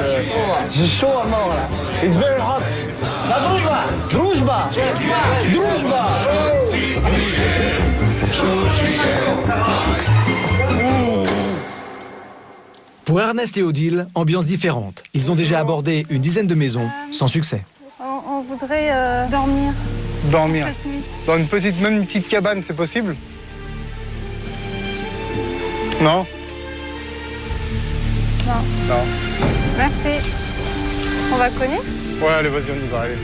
j'ai chaud à mort là. It's very hot. La družba, družba, družba. Pour Ernest et Odile, ambiance différente. Ils ont déjà abordé une dizaine de maisons, sans succès. On voudrait dormir. Dormir. Cette nuit. Dans même une petite cabane, c'est possible? Non? Non. Merci. On va cogner? Ouais, allez, vas-y, on y va, allez.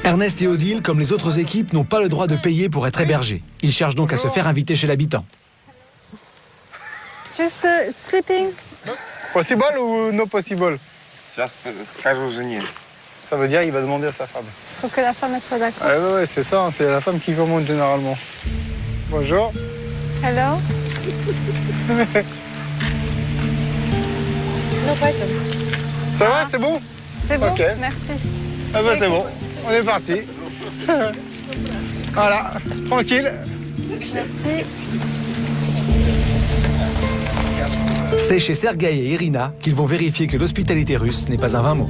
Ernest et Odile, comme les autres équipes, n'ont pas le droit de payer pour être hébergés. Ils cherchent donc à se faire inviter chez l'habitant. Just sleeping. Possible ou non possible? Скажу жене. Ça veut dire il va demander à sa femme. Faut que la femme elle soit d'accord. Ouais, c'est ça, c'est la femme qui commande généralement. Bonjour. Hello. Ça va, c'est bon? C'est bon, okay. Merci. Ah bah c'est bon, on est parti. Voilà, tranquille. Merci. C'est chez Sergueï et Irina qu'ils vont vérifier que l'hospitalité russe n'est pas un vain mot.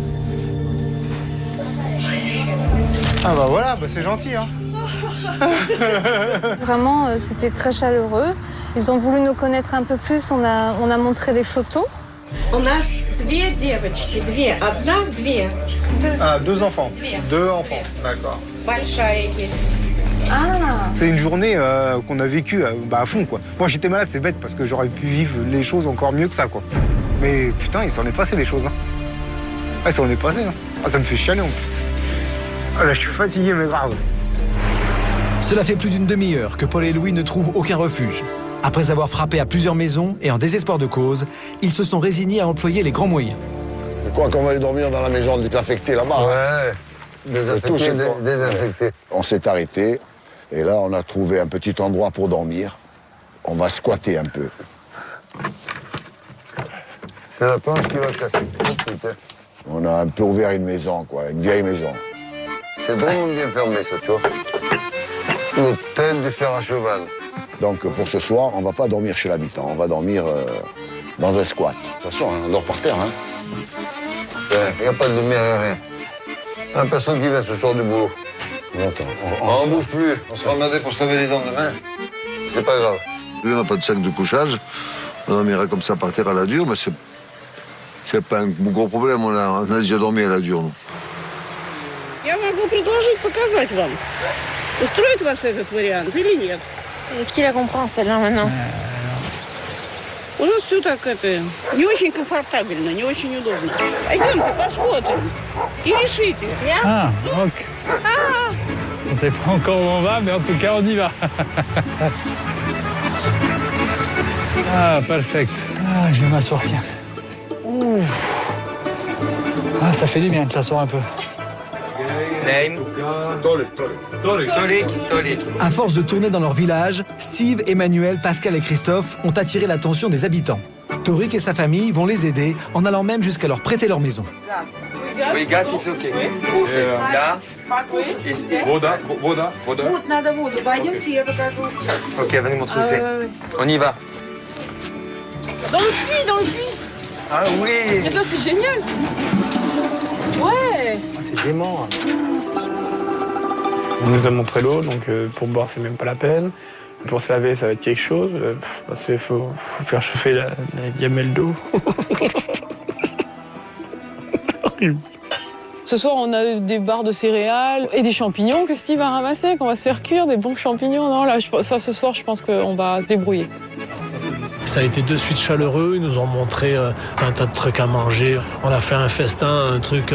Ah bah voilà, bah c'est gentil hein. Vraiment, c'était très chaleureux. Ils ont voulu nous connaître un peu plus, on a montré des photos. У нас две девочки, одна, две. Ah, deux enfants. Deux enfants, d'accord. Большая есть. Ah. C'est une journée qu'on a vécue à fond, quoi. Moi, j'étais malade, c'est bête, parce que j'aurais pu vivre les choses encore mieux que ça, quoi. Mais putain, il s'en est passé des choses, hein. Ah, ça en est passé, hein. Ah, ça me fait chialer, en plus. Ah, là, je suis fatigué, mais grave. Cela fait plus d'une demi-heure que Paul et Louis ne trouvent aucun refuge. Après avoir frappé à plusieurs maisons et en désespoir de cause, ils se sont résignés à employer les grands moyens. Je crois qu'on va aller dormir dans la maison désaffectée là-bas. Ouais, désaffecté. On s'est arrêté et là, on a trouvé un petit endroit pour dormir. On va squatter un peu. C'est la planche qui va casser. On a un peu ouvert une maison, quoi, une vieille maison. C'est vraiment bien fermé, ça, tu vois. L'hôtel du fer à cheval. Donc, pour ce soir, on va pas dormir chez l'habitant. On va dormir dans un squat. De toute façon, on dort par terre, hein. Il n'y a pas de lumière, rien. Il personne qui vient ce soir du boulot. On bouge plus. On sera emmerdé pour se laver les dents demain. C'est pas grave. Lui, on n'a pas de sac de couchage. On dormira comme ça par terre à la dure, mais c'est pas un gros problème. On a déjà dormi à la dure, nous. Я могу предложить показать вам. Устроит вас этот вариант или нет? Qui la comprend celle-là maintenant? У нас все так не очень комфортабельно, не очень удобно. Пойдемте посмотрим и решите. Ah, ok. On ne sait pas encore où on va, mais en tout cas, on y va. Ah, perfect. Ah, je vais m'asseoir, tiens. Ouf. Ah, ça fait du bien de s'asseoir un peu. À force de tourner dans leur village, Steve, Emmanuel, Pascal et Christophe ont attiré l'attention des habitants. Torik et sa famille vont les aider en allant même jusqu'à leur prêter leur maison. Oui, gaz, c'est ok. Là. Вода. Вот, надо воду. Пойдемте, я покажу. Ok, venez montrer où c'est. On y va. Dans le puits, dans le puits. Ah oui. Mais c'est génial. Ouais. C'est dément. On nous a montré l'eau, donc pour boire, c'est même pas la peine. Pour se laver, ça va être quelque chose. Parce qu'il faut faire chauffer la gamelle d'eau. Ce soir, on a des barres de céréales et des champignons que Steve a ramassés, qu'on va se faire cuire, des bons champignons. Non, là, ça, ce soir, je pense qu'on va se débrouiller. Ça a été de suite chaleureux, ils nous ont montré un tas de trucs à manger. On a fait un festin, un truc,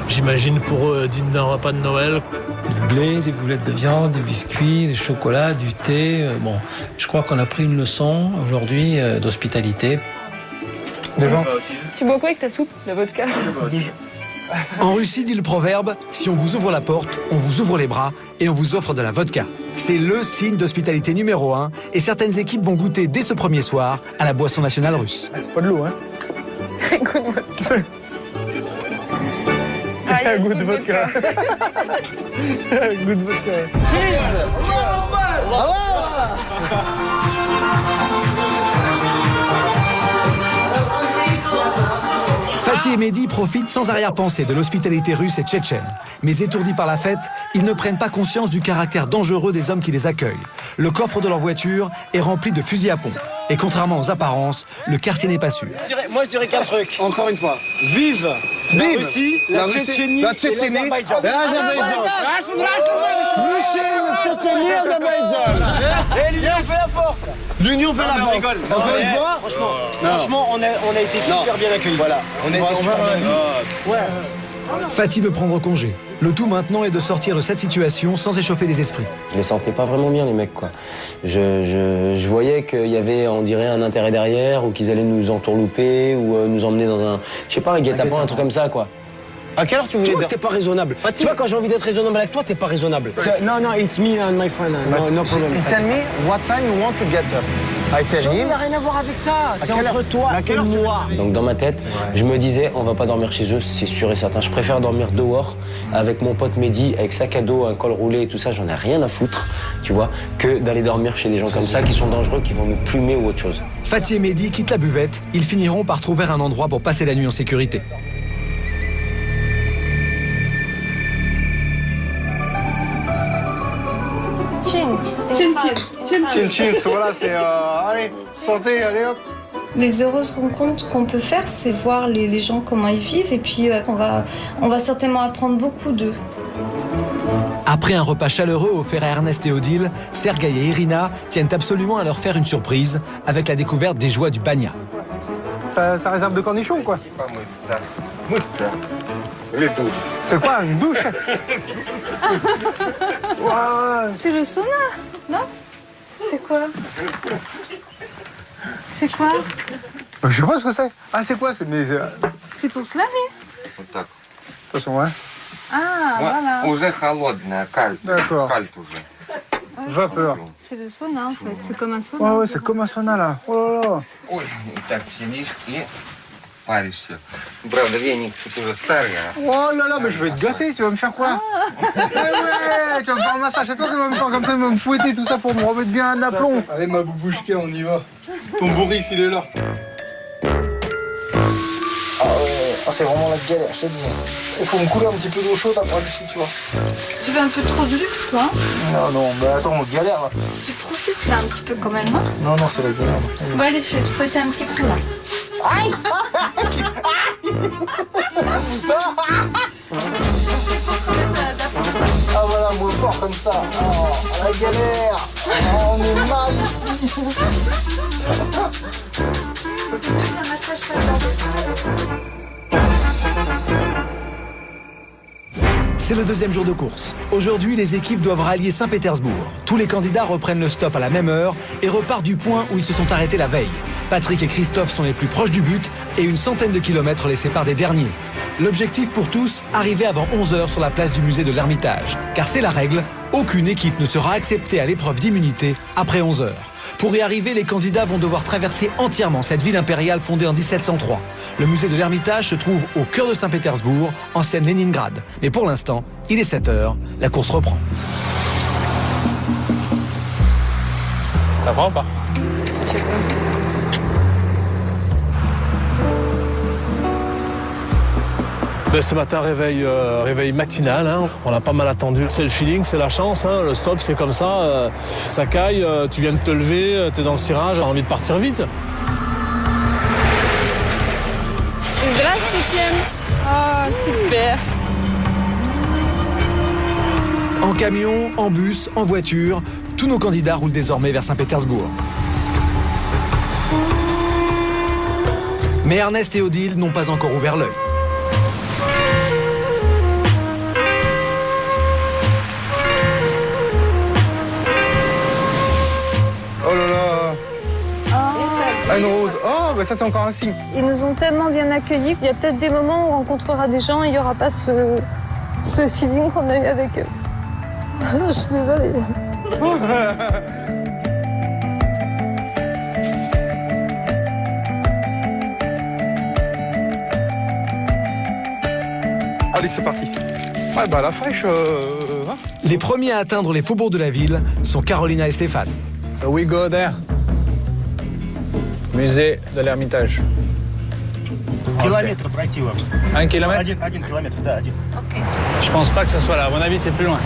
j'imagine, pour eux, digne d'un repas de Noël. Du blé, des boulettes de viande, des biscuits, des chocolats, du thé. Bon, je crois qu'on a pris une leçon aujourd'hui d'hospitalité. Des gens. Tu bois quoi avec ta soupe? La vodka? En Russie, dit le proverbe, si on vous ouvre la porte, on vous ouvre les bras et on vous offre de la vodka. C'est le signe d'hospitalité numéro 1 et certaines équipes vont goûter dès ce premier soir à la boisson nationale russe. C'est pas de l'eau, hein. Goût de vodka. Goût de vodka. Fatih et Mehdi profitent sans arrière-pensée de l'hospitalité russe et tchétchène. Mais étourdis par la fête, ils ne prennent pas conscience du caractère dangereux des hommes qui les accueillent. Le coffre de leur voiture est rempli de fusils à pompe. Et contrairement aux apparences, le quartier n'est pas sûr. Moi, je dirais qu'un truc. Encore une fois. Vive la Russie, la Tchétchénie, la Tchétchénie, et l'Azerbaïdjan. Et l'Union fait la force. L'Union fait la force. Encore une fois, franchement, on a été super bien accueillis. Voilà, on a été super bien accueillis. Fatih veut prendre congé. Le tout maintenant est de sortir de cette situation sans échauffer les esprits. Je les sentais pas vraiment bien, les mecs, quoi. Je voyais qu'il y avait, on dirait, un intérêt derrière, ou qu'ils allaient nous entourlouper, ou nous emmener dans un, je sais pas, un guet-apens, un truc comme ça, quoi. À quelle heure tu voulais dire? T'es pas raisonnable. Tu vois, quand j'ai envie d'être raisonnable avec toi, t'es pas raisonnable. Non, it's me and my friend. No problem. Tell me what time you want to get up. I tell him. Ça n'a rien à voir avec ça. C'est entre toi et moi. Donc dans ma tête, je me disais, on va pas dormir chez eux, c'est sûr et certain. Je préfère dormir dehors avec mon pote Mehdi, avec sac à dos, un col roulé et tout ça. J'en ai rien à foutre, tu vois, que d'aller dormir chez des gens comme ça qui sont dangereux, qui vont nous plumer ou autre chose. Fatih et Mehdi quittent la buvette. Ils finiront par trouver un endroit pour passer la nuit en sécurité. Chin, voilà, c'est... allez, santé, allez hop. Les heureuses rencontres qu'on peut faire, c'est voir les gens, comment ils vivent, et puis on va certainement apprendre beaucoup d'eux. Après un repas chaleureux offert à Ernest et Odile, Sergueï et Irina tiennent absolument à leur faire une surprise avec la découverte des joies du banya. Ça réserve de cornichons, quoi. C'est quoi, une douche? Wow. C'est le sauna, non? C'est quoi? C'est quoi? Je sais pas ce que c'est. Ah, c'est quoi? C'est pour se laver. Attention, ouais. Ah, voilà. Уже холодная, кальт. D'accord. Кальт уже. Vapeur. C'est le sauna, en fait. C'est comme un sauna. Ouais, c'est comme un sauna, là. Oh là là. Ой, так сидишь и паришься. Правда, веник тут уже старый. Oh là là, mais je vais te gâter, tu vas me faire quoi? Ouais, tu vas me faire un massage et toi, tu vas me faire comme ça, tu vas me fouetter tout ça pour me remettre bien un aplomb. Allez, ma boubouchka, on y va. Ton Boris, il est là. Ah ouais, c'est vraiment la galère, je te dis. Il faut me couler un petit peu d'eau chaude après dessus, tu vois. Tu veux un peu trop de luxe, toi? Non, mais attends, on galère là. Tu profites là un petit peu quand même, hein? Non, c'est la galère. Bon, allez, je vais te fouetter un petit coup là. Aïe! Ah voilà, moi fort comme ça. Oh, la galère. Oh, on est mal ici. C'est le deuxième jour de course. Aujourd'hui, les équipes doivent rallier Saint-Pétersbourg. Tous les candidats reprennent le stop à la même heure et repartent du point où ils se sont arrêtés la veille. Patrick et Christophe sont les plus proches du but et une centaine de kilomètres les séparent des derniers. L'objectif pour tous, arriver avant 11h sur la place du musée de l'Ermitage. Car c'est la règle, aucune équipe ne sera acceptée à l'épreuve d'immunité après 11h. Pour y arriver, les candidats vont devoir traverser entièrement cette ville impériale fondée en 1703. Le musée de l'Ermitage se trouve au cœur de Saint-Pétersbourg, ancienne Léningrad. Mais pour l'instant, il est 7h, la course reprend. Ça prend ou pas? Je sais pas. Ce matin, réveil matinal, hein. On a pas mal attendu. C'est le feeling, c'est la chance, hein. Le stop, c'est comme ça. Ça caille, tu viens de te lever, t'es dans le cirage, t'as envie de partir vite. Здравствуйте. Ah, super. En camion, en bus, en voiture, tous nos candidats roulent désormais vers Saint-Pétersbourg. Mais Ernest et Odile n'ont pas encore ouvert l'œil. Oh là là. Ah, une rose. Oh, bah ça c'est encore un signe. Ils nous ont tellement bien accueillis qu'il y a peut-être des moments où on rencontrera des gens et il n'y aura pas ce feeling qu'on a eu avec eux. Je suis désolée. Allez, c'est parti. Ouais, bah la fraîche. Hein. Les premiers à atteindre les faubourgs de la ville sont Carolina et Stéphane. So we go there. Musée de l'Ermitage. Kilomètre пройти вам. 1 kilomètre? Один километр, да, один. Je pense pas que ce soit là. À mon avis, c'est plus loin.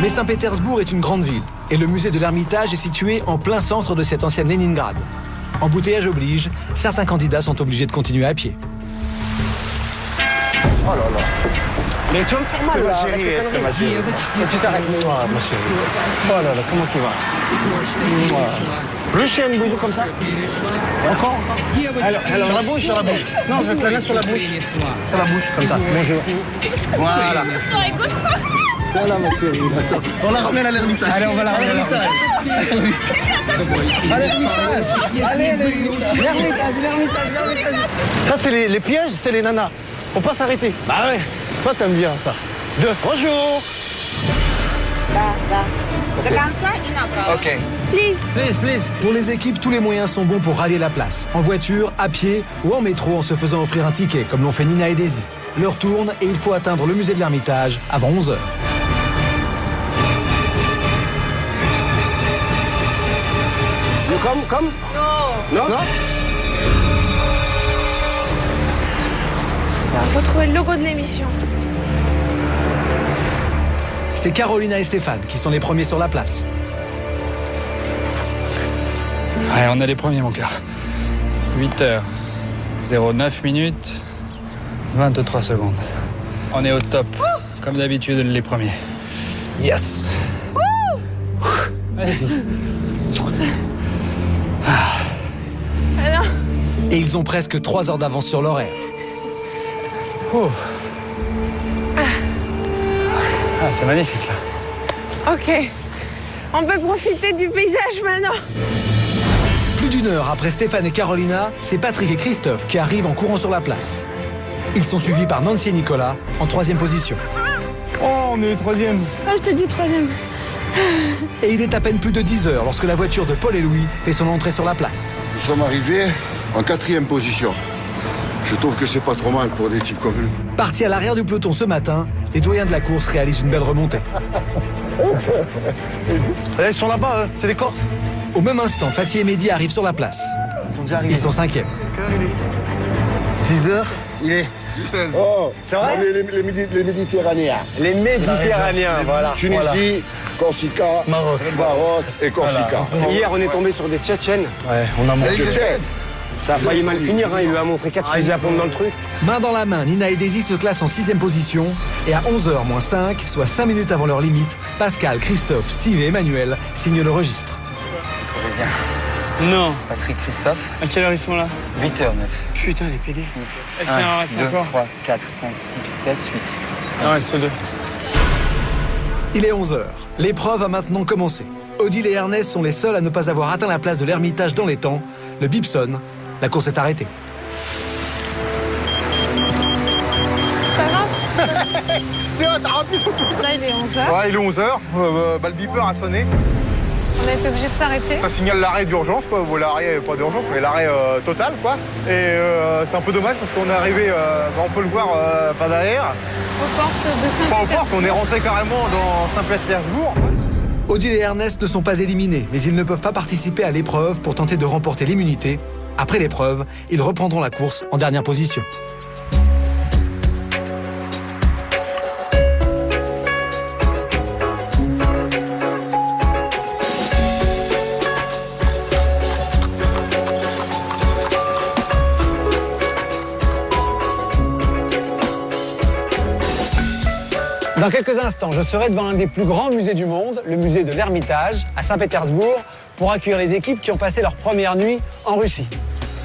Mais Saint-Pétersbourg est une grande ville et le musée de l'Ermitage est situé en plein centre de cette ancienne Léningrad. Embouteillage oblige, certains candidats sont obligés de continuer à pied. Oh là là. Mais tu vas me faire mal là. Ma chérie, ma chérie. Tu t'arrêtes, ma chérie. Oh là là, comment tu vas? Je fais un bisou comme ça. Encore? Alors, sur la bouche, sur la bouche. Non, je vais te la mettre sur la bouche. Sur la bouche, comme ça. Bonjour. Voilà. Voilà, ma chérie. On la ramène à l'Ermitage. Allez, on va la ramener à l'Ermitage. À l'Ermitage. Allez, l'Ermitage. Ça, c'est les pièges, c'est les nanas. Faut pas s'arrêter. Bah ouais. Toi, t'aimes bien ça. Bonjour. Ok. Please. Pour les équipes, tous les moyens sont bons pour rallier la place. En voiture, à pied ou en métro en se faisant offrir un ticket, comme l'ont fait Nina et Daisy. L'heure tourne et il faut atteindre le musée de l'Ermitage avant 11h. Comme Non. Il faut trouver le logo de l'émission. C'est Carolina et Stéphane qui sont les premiers sur la place. Allez, on est les premiers, mon cœur. 8h09 minutes, 23 secondes. On est au top, comme d'habitude, les premiers. Yes. Allez. Alors. Et ils ont presque 3 heures d'avance sur l'horaire. C'est magnifique là. Ok. On peut profiter du paysage maintenant. Plus d'1 heure après Stéphane et Carolina, c'est Patrick et Christophe qui arrivent en courant sur la place. Ils sont suivis par Nancy et Nicolas en 3e position. Oh, on est les 3e. Ah, je te dis 3e. Et il est à peine plus de 10 heures lorsque la voiture de Paul et Louis fait son entrée sur la place. Nous sommes arrivés en 4e position. Je trouve que c'est pas trop mal pour des types comme nous. Partis à l'arrière du peloton ce matin, les doyens de la course réalisent une belle remontée. Ils sont là-bas, c'est les Corses. Au même instant, Fatih et Mehdi arrivent sur la place. Ils sont 5e. 10 heures, il est... Oh, c'est vrai? Les Méditerranéens. Les Méditerranéens, voilà. Tunisie, Corsica, Maroc et Corsica. Voilà. Hier, on est tombé sur des Tchétchènes. Ouais, on a mangé. Ça a failli mal finir, hein. Il lui a montré 4 fusils à pompe dans le truc. Main dans la main, Nina et Daisy se classent en 6e position. Et à 11h moins 5, soit 5 minutes avant leur limite, Pascal, Christophe, Steve et Emmanuel signent le registre. Trouvez bien. Non. Patrick, Christophe. À quelle heure ils sont là? 8h09. Putain, les PD. 1, 2, 3, 4, 5, 6, 7, 8. Il en reste 2. Il est 11h. L'épreuve a maintenant commencé. Odile et Ernest sont les seuls à ne pas avoir atteint la place de l'Ermitage dans les temps. Le bip sonne. La course est arrêtée. C'est pas grave. C'est vrai, t'as rapide. Là, il est 11h. Ouais, il est 11h. Le beeper a sonné. On a été obligé de s'arrêter. Ça signale l'arrêt d'urgence, quoi. Bon, l'arrêt, pas d'urgence, mais l'arrêt total, quoi. Et c'est un peu dommage parce qu'on est arrivé, on peut le voir par derrière. Aux portes de Saint-Pétersbourg. Pas aux portes, on est rentré carrément dans Saint-Pétersbourg. Odile et Ernest ne sont pas éliminés, mais ils ne peuvent pas participer à l'épreuve pour tenter de remporter l'immunité. Après l'épreuve, ils reprendront la course en dernière position. Dans quelques instants, je serai devant l'un des plus grands musées du monde, le musée de l'Ermitage, à Saint-Pétersbourg, pour accueillir les équipes qui ont passé leur première nuit en Russie.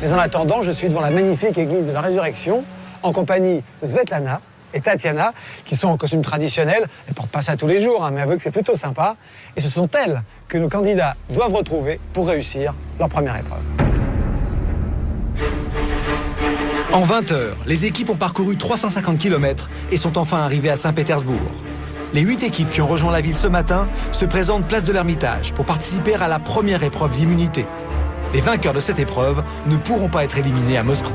Mais en attendant, je suis devant la magnifique église de la Résurrection, en compagnie de Svetlana et Tatiana, qui sont en costume traditionnel. Elles ne portent pas ça tous les jours, mais avouez que c'est plutôt sympa. Et ce sont elles que nos candidats doivent retrouver pour réussir leur première épreuve. En 20 heures, les équipes ont parcouru 350 km et sont enfin arrivées à Saint-Pétersbourg. Les 8 équipes qui ont rejoint la ville ce matin se présentent place de l'Ermitage pour participer à la première épreuve d'immunité. Les vainqueurs de cette épreuve ne pourront pas être éliminés à Moscou.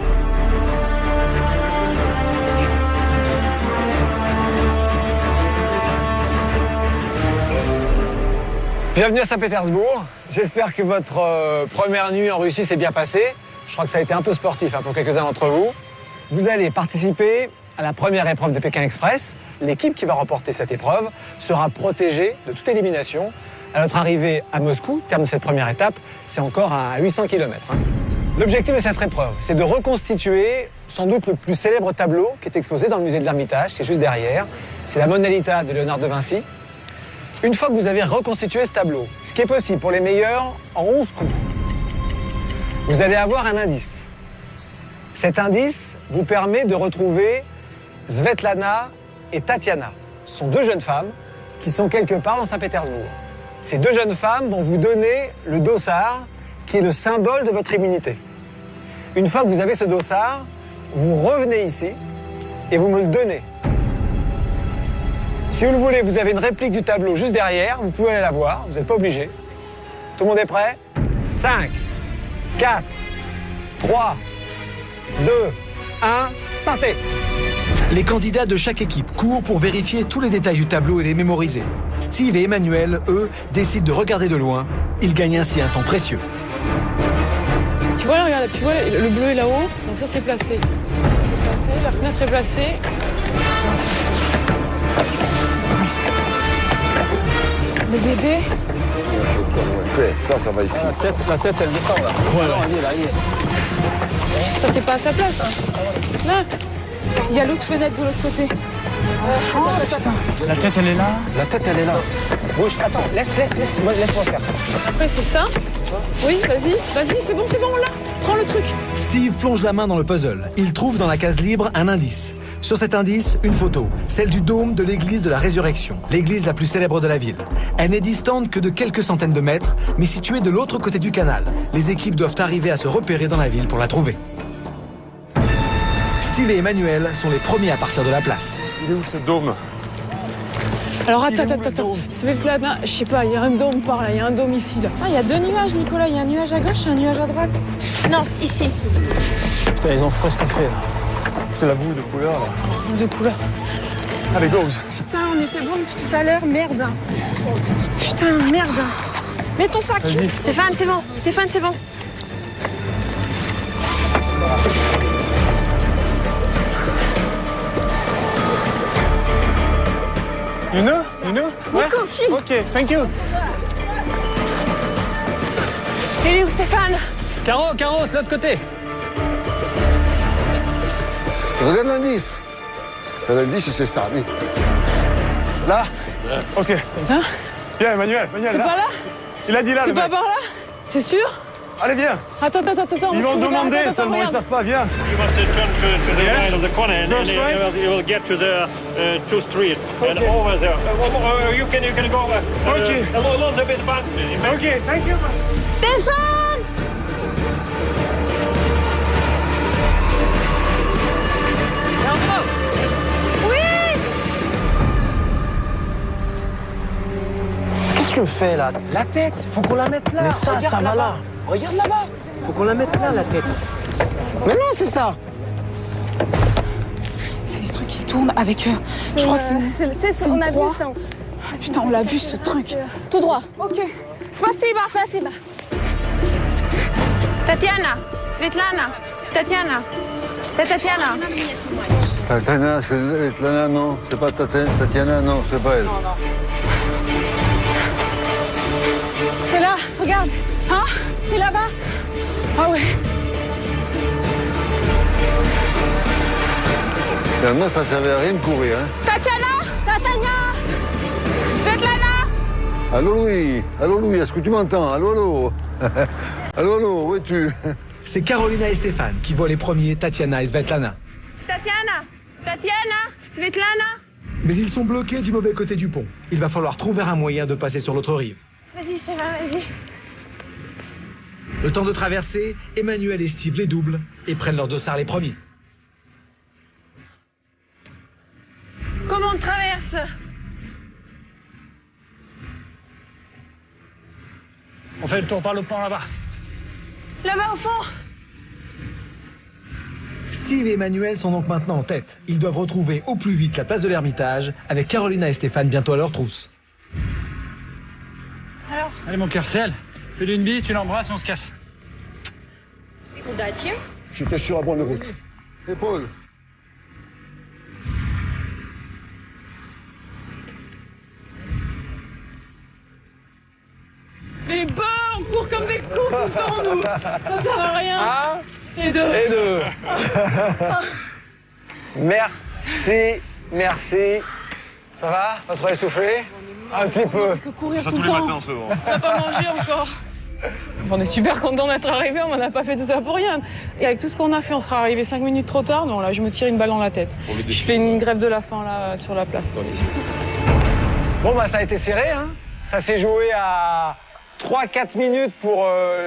Bienvenue à Saint-Pétersbourg. J'espère que votre première nuit en Russie s'est bien passée. Je crois que ça a été un peu sportif pour quelques-uns d'entre vous. Vous allez participer à la première épreuve de Pékin Express. L'équipe qui va remporter cette épreuve sera protégée de toute élimination. À notre arrivée à Moscou, terme de cette première étape, c'est encore à 800 km. L'objectif de cette épreuve, c'est de reconstituer sans doute le plus célèbre tableau qui est exposé dans le musée de l'Ermitage, qui est juste derrière. C'est la Mona Lisa de Léonard de Vinci. Une fois que vous avez reconstitué ce tableau, ce qui est possible pour les meilleurs en 11 coups, vous allez avoir un indice. Cet indice vous permet de retrouver Svetlana et Tatiana. Ce sont 2 jeunes femmes qui sont quelque part dans Saint-Pétersbourg. Ces 2 jeunes femmes vont vous donner le dossard qui est le symbole de votre immunité. Une fois que vous avez ce dossard, vous revenez ici et vous me le donnez. Si vous le voulez, vous avez une réplique du tableau juste derrière, vous pouvez aller la voir, vous n'êtes pas obligé. Tout le monde est prêt? 5, 4, 3, 2, 1, partez! Les candidats de chaque équipe courent pour vérifier tous les détails du tableau et les mémoriser. Steve et Emmanuel, eux, décident de regarder de loin. Ils gagnent ainsi un temps précieux. Tu vois, regarde, tu vois, le bleu est là-haut, donc ça c'est placé. C'est placé, la fenêtre est placée. Le bébé. Ça va ici. La tête, elle descend là. Voilà. Là, il est. Ça c'est pas à sa place. Là. Il y a l'autre fenêtre de l'autre côté. Putain. La tête, elle est là. La tête, elle est là. Bouge, attends, laisse-moi faire. Après, c'est ça. Oui, vas-y, c'est bon, on l'a. Prends le truc. Steve plonge la main dans le puzzle. Il trouve dans la case libre un indice. Sur cet indice, une photo, celle du dôme de l'église de la Résurrection, l'église la plus célèbre de la ville. Elle n'est distante que de quelques centaines de mètres, mais située de l'autre côté du canal. Les équipes doivent arriver à se repérer dans la ville pour la trouver. Steve et Emmanuel sont les premiers à partir de la place. Il est où ce dôme? Alors attends. Svetlana, je sais pas, il y a un dôme par là, il y a un dôme ici là. Ah, il y a 2 nuages, Nicolas. Il y a un nuage à gauche et un nuage à droite. Non, ici. Putain, ils ont presque fait là. C'est la boule de couleur là. De couleur. Allez, go. Putain, on était bon depuis tout à l'heure, merde. Putain, merde. Mets ton sac. Stéphane, c'est bon. Stéphane, c'est bon. You know? Ouais. Nico, file. Ok, thank you. Il est où, Stéphane? Caro, c'est de l'autre côté. Regarde l'indice. L'indice, c'est ça, oui. Là? Ok. Hein? Viens, Emmanuel, C'est là. pas là? Il a dit là, C'est le pas mec. par là? C'est sûr? Allez, viens. Attends. Ils vont demander seulement, ils savent pas, viens. You must turn to the right of the corner and First then right? you will get to the 2 streets. And Okay. over there. You can go Okay. a little bit back. Ok, thank you. Stéphane! Oui! Qu'est-ce que tu fais là? La tête, faut qu'on la mette là. Mais ça va là. Regarde là-bas. Faut qu'on la mette là, la tête. Mais non, c'est ça. C'est des trucs qui tournent avec... je crois que c'est on a vu ça. Putain, on l'a vu ce truc. Tout droit. Ok. Spasiba. Tatiana, Svetlana, Tatiana. Tatiana, c'est Svetlana, non. C'est pas Tatiana, non, c'est pas elle. C'est là, regarde. Hein? C'est là-bas. Ah ouais. Finalement, ça servait à rien de courir, hein. Tatiana. Svetlana. Allô Louis, est-ce que tu m'entends? Allô. Allô, où es-tu? C'est Carolina et Stéphane qui voient les premiers Tatiana et Svetlana. Tatiana, Svetlana. Mais ils sont bloqués du mauvais côté du pont. Il va falloir trouver un moyen de passer sur l'autre rive. Vas-y, Stéphane, vas-y. Le temps de traverser, Emmanuel et Steve les doublent et prennent leur dossard les premiers. Comment on traverse? On fait le tour par le pont là-bas. Là-bas au fond. Steve et Emmanuel sont donc maintenant en tête. Ils doivent retrouver au plus vite la place de l'Ermitage, avec Carolina et Stéphane bientôt à leur trousse. Alors? Allez mon cœur, c'est elle. Fais-lui une bise, tu l'embrasses et on se casse. Удачи. J'étais sur la bonne route. Et Paul? Mais bah, on court comme des cons tout le temps, nous. Ça sert à rien. Un et deux. Merci. Ça va? Pas trop essoufflé? Un petit peu. Que courir Ça tout tous le les temps. matins en ce moment. On n'a pas mangé encore. On est super contents d'être arrivés, on n'a pas fait tout ça pour rien. Et avec tout ce qu'on a fait, on sera arrivé 5 minutes trop tard. Non, là, je me tire une balle dans la tête. Je fais une grève de la faim, là, sur la place. Bon, bah, ça a été serré, hein. Ça s'est joué à 3-4 minutes pour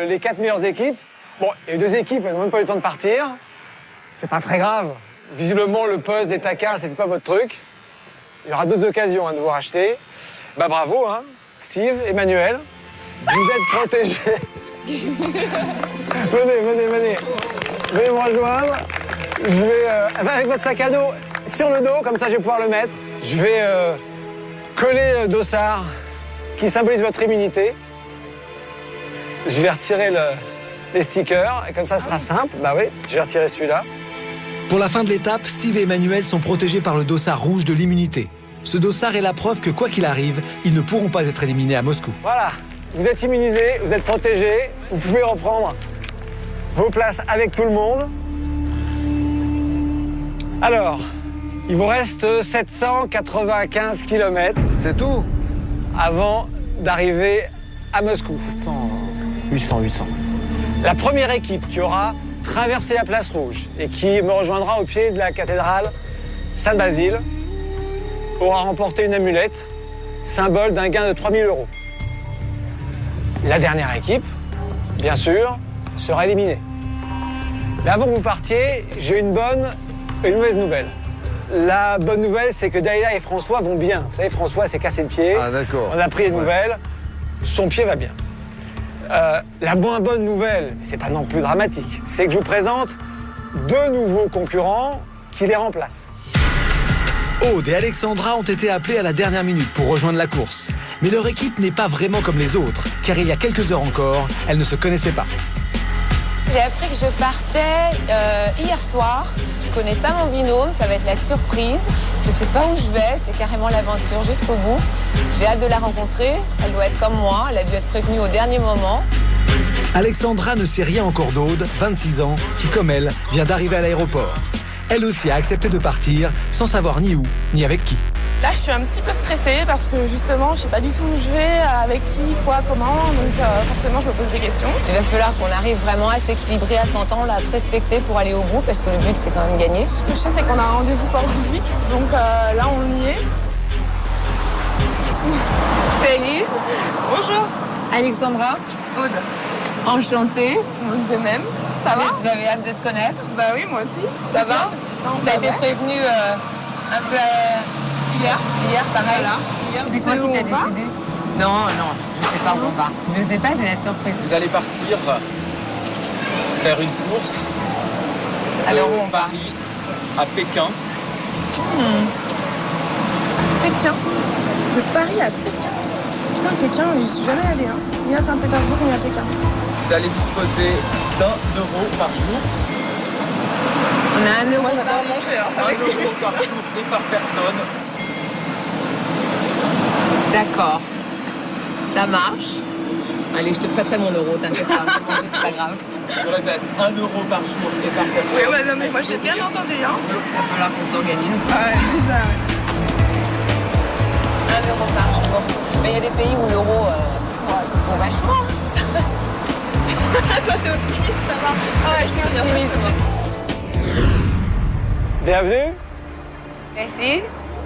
les 4 meilleures équipes. Bon, il y a eu 2 équipes, elles n'ont même pas eu le temps de partir. C'est pas très grave. Visiblement, le poste des tacards, c'était pas votre truc. Il y aura d'autres occasions de vous racheter. Bah, bravo, hein. Steve, Emmanuel. Vous êtes protégés. Venez. Venez me rejoindre. Je vais, avec votre sac à dos sur le dos, comme ça je vais pouvoir le mettre. Je vais coller le dossard qui symbolise votre immunité. Je vais retirer les stickers et comme ça sera simple. Bah oui, je vais retirer celui-là. Pour la fin de l'étape, Steve et Emmanuel sont protégés par le dossard rouge de l'immunité. Ce dossard est la preuve que quoi qu'il arrive, ils ne pourront pas être éliminés à Moscou. Voilà, vous êtes immunisés, vous êtes protégés, vous pouvez reprendre vos places avec tout le monde. Alors, Il vous reste 795 km. C'est tout? Avant d'arriver à Moscou. 800. La première équipe qui aura traversé la place rouge et qui me rejoindra au pied de la cathédrale Saint-Basile aura remporté une amulette, symbole d'un gain de 3 000 €. La dernière équipe, bien sûr, sera éliminée. Mais avant que vous partiez, j'ai une bonne et une mauvaise nouvelle. La bonne nouvelle, c'est que Dalila et François vont bien. Vous savez, François s'est cassé le pied. Ah, d'accord. On a pris les nouvelles. Son pied va bien. La moins bonne nouvelle, c'est pas non plus dramatique, c'est que je vous présente 2 nouveaux concurrents qui les remplacent. Aude et Alexandra ont été appelés à la dernière minute pour rejoindre la course. Mais leur équipe n'est pas vraiment comme les autres, car il y a quelques heures encore, elles ne se connaissaient pas. J'ai appris que je partais hier soir. Je connais pas mon binôme, ça va être la surprise. Je sais pas où je vais, c'est carrément l'aventure jusqu'au bout. J'ai hâte de la rencontrer. Elle doit être comme moi, elle a dû être prévenue au dernier moment. Alexandra ne sait rien encore d'Aude, 26 ans, qui comme elle, vient d'arriver à l'aéroport. Elle aussi a accepté de partir, sans savoir ni où, ni avec qui. Là, je suis un petit peu stressée parce que justement, je sais pas du tout où je vais, avec qui, quoi, comment. Donc forcément, je me pose des questions. Il va falloir qu'on arrive vraiment à s'équilibrer, à s'entendre, à se respecter pour aller au bout, parce que le but, c'est quand même gagner. Ce que je sais, c'est qu'on a un rendez-vous porte 18, donc là, on y est. Salut. Bonjour. Alexandra. Aude. Enchantée. De même. Ça va? J'avais hâte de te connaître. Bah oui, moi aussi. Ça va? T'as été prévenue un peu hier, pareil. Voilà. C'est quoi qui t'a décidé? Non, je sais pas où on va. Je sais pas, c'est la surprise. Vous allez partir faire une course Alors où on va? Paris à Pékin. Pékin. De Paris à Pékin. Putain, Pékin, j'y suis jamais allée. Hein. Ni à Saint-Pétersbourg, ni à Pékin. Vous allez disposer d'1 € par jour. On a 1 €. Moi, j'adore manger, alors ça va être difficile. 1 € par jour et par personne. D'accord. Ça marche. Allez, je te prêterai mon euro, t'inquiète pas. C'est pas grave. Je répète, 1 € par jour et par personne. Oui, bah non, mais moi j'ai bien entendu. Hein. Il va falloir qu'on s'organise. Ouais, déjà, ouais. 1 € par jour. Mais il y a des pays où l'euro, ça vaut vachement. Toi, t'es optimiste, ça va? Ouais, je suis optimiste, moi. Bienvenue. Merci.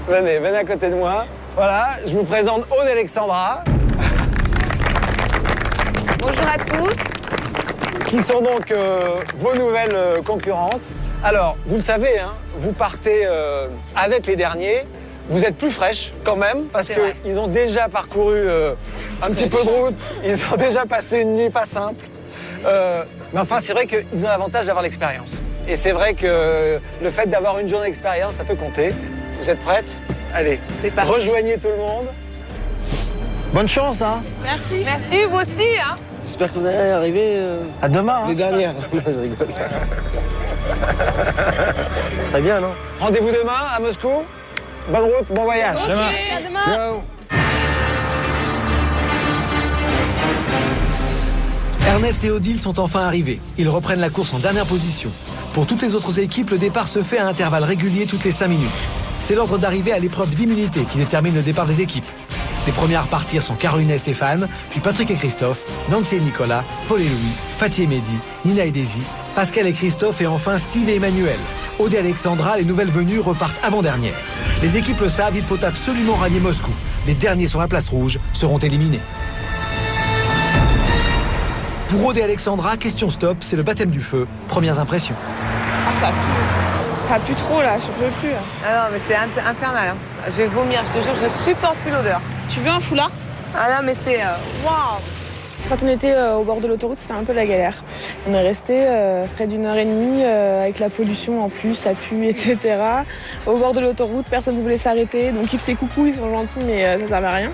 Venez à côté de moi. Voilà, je vous présente Aude et Alexandra. Bonjour à tous. Qui sont donc vos nouvelles concurrentes. Alors, vous le savez, hein, vous partez avec les derniers. Vous êtes plus fraîches quand même, parce qu'ils ont déjà parcouru un petit peu de route. Ils ont déjà passé une nuit pas simple. Mais enfin, c'est vrai qu'ils ont l'avantage d'avoir l'expérience. Et c'est vrai que le fait d'avoir une journée d'expérience, ça peut compter. Vous êtes prêtes? Allez, c'est parti. Rejoignez tout le monde. Bonne chance, hein? Merci. Merci, vous aussi, hein? J'espère que vous allez arriver à demain. Les dernières. Je rigole. Ce serait bien, non? Rendez-vous demain à Moscou. Bonne route, bon voyage. Ok, à demain. Ciao. Ernest et Odile sont enfin arrivés. Ils reprennent la course en dernière position. Pour toutes les autres équipes, le départ se fait à intervalles réguliers toutes les 5 minutes. C'est l'ordre d'arrivée à l'épreuve d'immunité qui détermine le départ des équipes. Les premiers à repartir sont Carolina et Stéphane, puis Patrick et Christophe, Nancy et Nicolas, Paul et Louis, Fatih et Mehdi, Nina et Daisy, Pascal et Christophe et enfin Steve et Emmanuel. Aude et Alexandra, les nouvelles venues, repartent avant-dernière. Les équipes le savent, il faut absolument rallier Moscou. Les derniers sur la place rouge seront éliminés. Pour Aude et Alexandra, question stop, c'est le baptême du feu. Premières impressions. Ah, ça pue. Ça pue trop, là, je peux plus. Ah non, mais c'est infernal. Hein. Je vais vomir, je te jure, je supporte plus l'odeur. Tu veux un foulard? Ah non, mais c'est... Waouh! Quand on était au bord de l'autoroute, c'était un peu la galère. On est resté près d'1 heure et demie avec la pollution en plus, ça pue, etc. Au bord de l'autoroute, personne ne voulait s'arrêter. Donc ils faisaient coucou, ils sont gentils, mais ça ne servait à rien.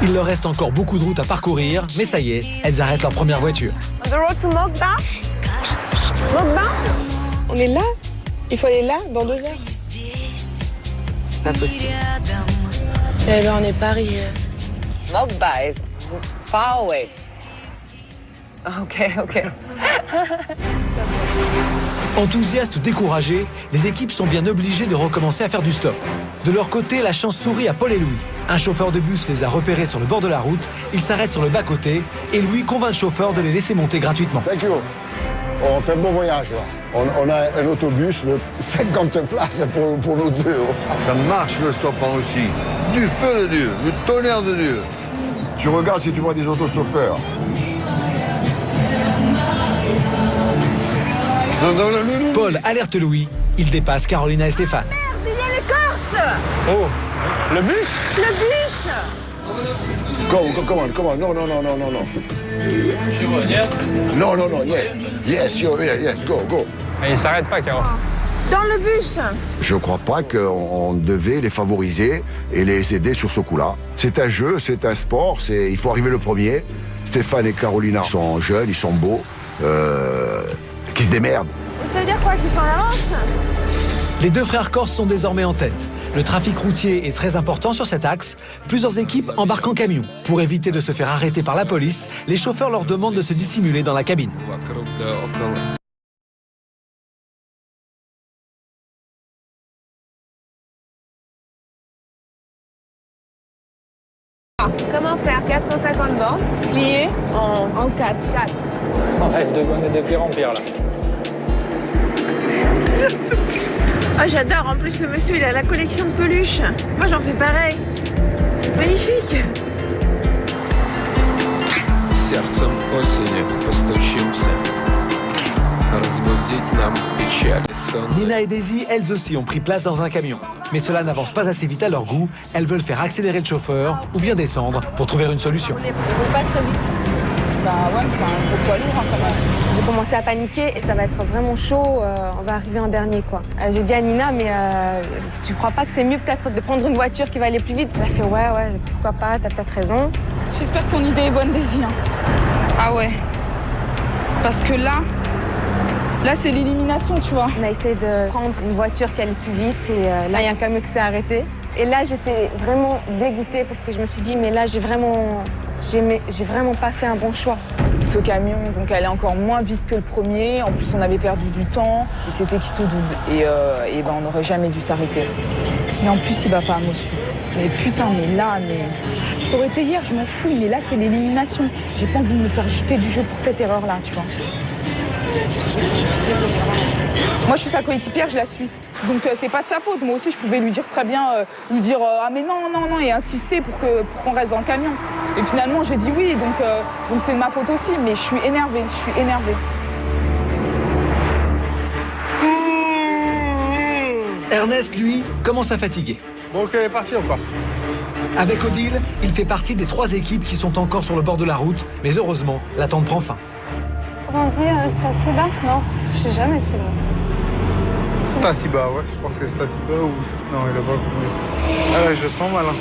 Il leur reste encore beaucoup de route à parcourir, mais ça y est, elles arrêtent leur première voiture. On the road to Mokba? Mokba? On est là? Il faut aller là, dans 2 heures. C'est pas possible. Eh ben, on est pas arrivé. Mokba is far away. Ok. Enthousiastes ou découragés, les équipes sont bien obligées de recommencer à faire du stop. De leur côté, la chance sourit à Paul et Louis. Un chauffeur de bus les a repérés sur le bord de la route, ils s'arrêtent sur le bas-côté et Louis convainc le chauffeur de les laisser monter gratuitement. Thank you. On fait un bon voyage là. On a un autobus de 50 places pour nous deux. Ça marche le stoppant aussi. Du feu de Dieu, du tonnerre de Dieu. Tu regardes si tu vois des autostoppeurs. Paul alerte Louis, il dépasse Carolina et Stéphane. Il y a les Corses. Oh, le bus? Le bus. Come on. No. No, yes, yes, go. Et il s'arrête pas, Caro. Dans le bus. Je crois pas qu'on devait les favoriser et les aider sur ce coup-là. C'est un jeu, c'est un sport, il faut arriver le premier. Stéphane et Carolina sont jeunes, ils sont beaux, qui se démerdent. Ça veut dire quoi, qu'ils sont en avance? Les deux frères corses sont désormais en tête. Le trafic routier est très important sur cet axe. Plusieurs équipes embarquent en camion. Pour éviter de se faire arrêter par la police, les chauffeurs leur demandent de se dissimuler dans la cabine. Comment faire 450 bornes, pliées en 4. Ouais, on est de pire en pire là. Ah, j'adore, en plus le monsieur il a la collection de peluches. Moi j'en fais pareil. Magnifique. Сердцем осени постучимся, разбудить нам печаль. Nina et Daisy, elles aussi, ont pris place dans un camion. Mais cela n'avance pas assez vite à leur goût. Elles veulent faire accélérer le chauffeur ou bien descendre pour trouver une solution. Il roule pas très vite. Bah ouais, mais c'est un gros poids lourd quand même. J'ai commencé à paniquer et ça va être vraiment chaud. On va arriver en dernier quoi. J'ai dit à Nina, mais tu crois pas que c'est mieux peut-être de prendre une voiture qui va aller plus vite? Elle a fait ouais, pourquoi pas, t'as peut-être raison. J'espère que ton idée est bonne, Daisy. Ah ouais. Parce que là c'est l'élimination, tu vois. On a essayé de prendre une voiture qui allait plus vite et là il y a un camion qui s'est arrêté. Et là j'étais vraiment dégoûtée parce que je me suis dit mais là j'ai vraiment pas fait un bon choix. Ce camion donc allait encore moins vite que le premier. En plus on avait perdu du temps et c'était quitte au double. Et ben on n'aurait jamais dû s'arrêter. Mais en plus il va pas à Moscou. Mais putain mais ça aurait été hier, je m'en fous. Mais là c'est l'élimination. J'ai pas envie de me faire jeter du jeu pour cette erreur là, tu vois. Moi je suis sa coéquipière, je la suis. Donc c'est pas de sa faute. Moi aussi je pouvais lui dire très bien, ah mais non et insister pour qu'on reste dans le camion. Et finalement j'ai dit oui, donc c'est de ma faute aussi. Mais je suis énervée. Ernest, lui, commence à fatiguer. Bon, ok, elle est partie encore. Avec Odile, il fait partie des 3 équipes qui sont encore sur le bord de la route, mais heureusement, l'attente prend fin. Comment on dit Stasiba? Non, je sais jamais celui-là. Stasiba, ouais, je crois que c'est Stasiba ou... Non, il a pas compris. Ah là, je le sens mal. Hein.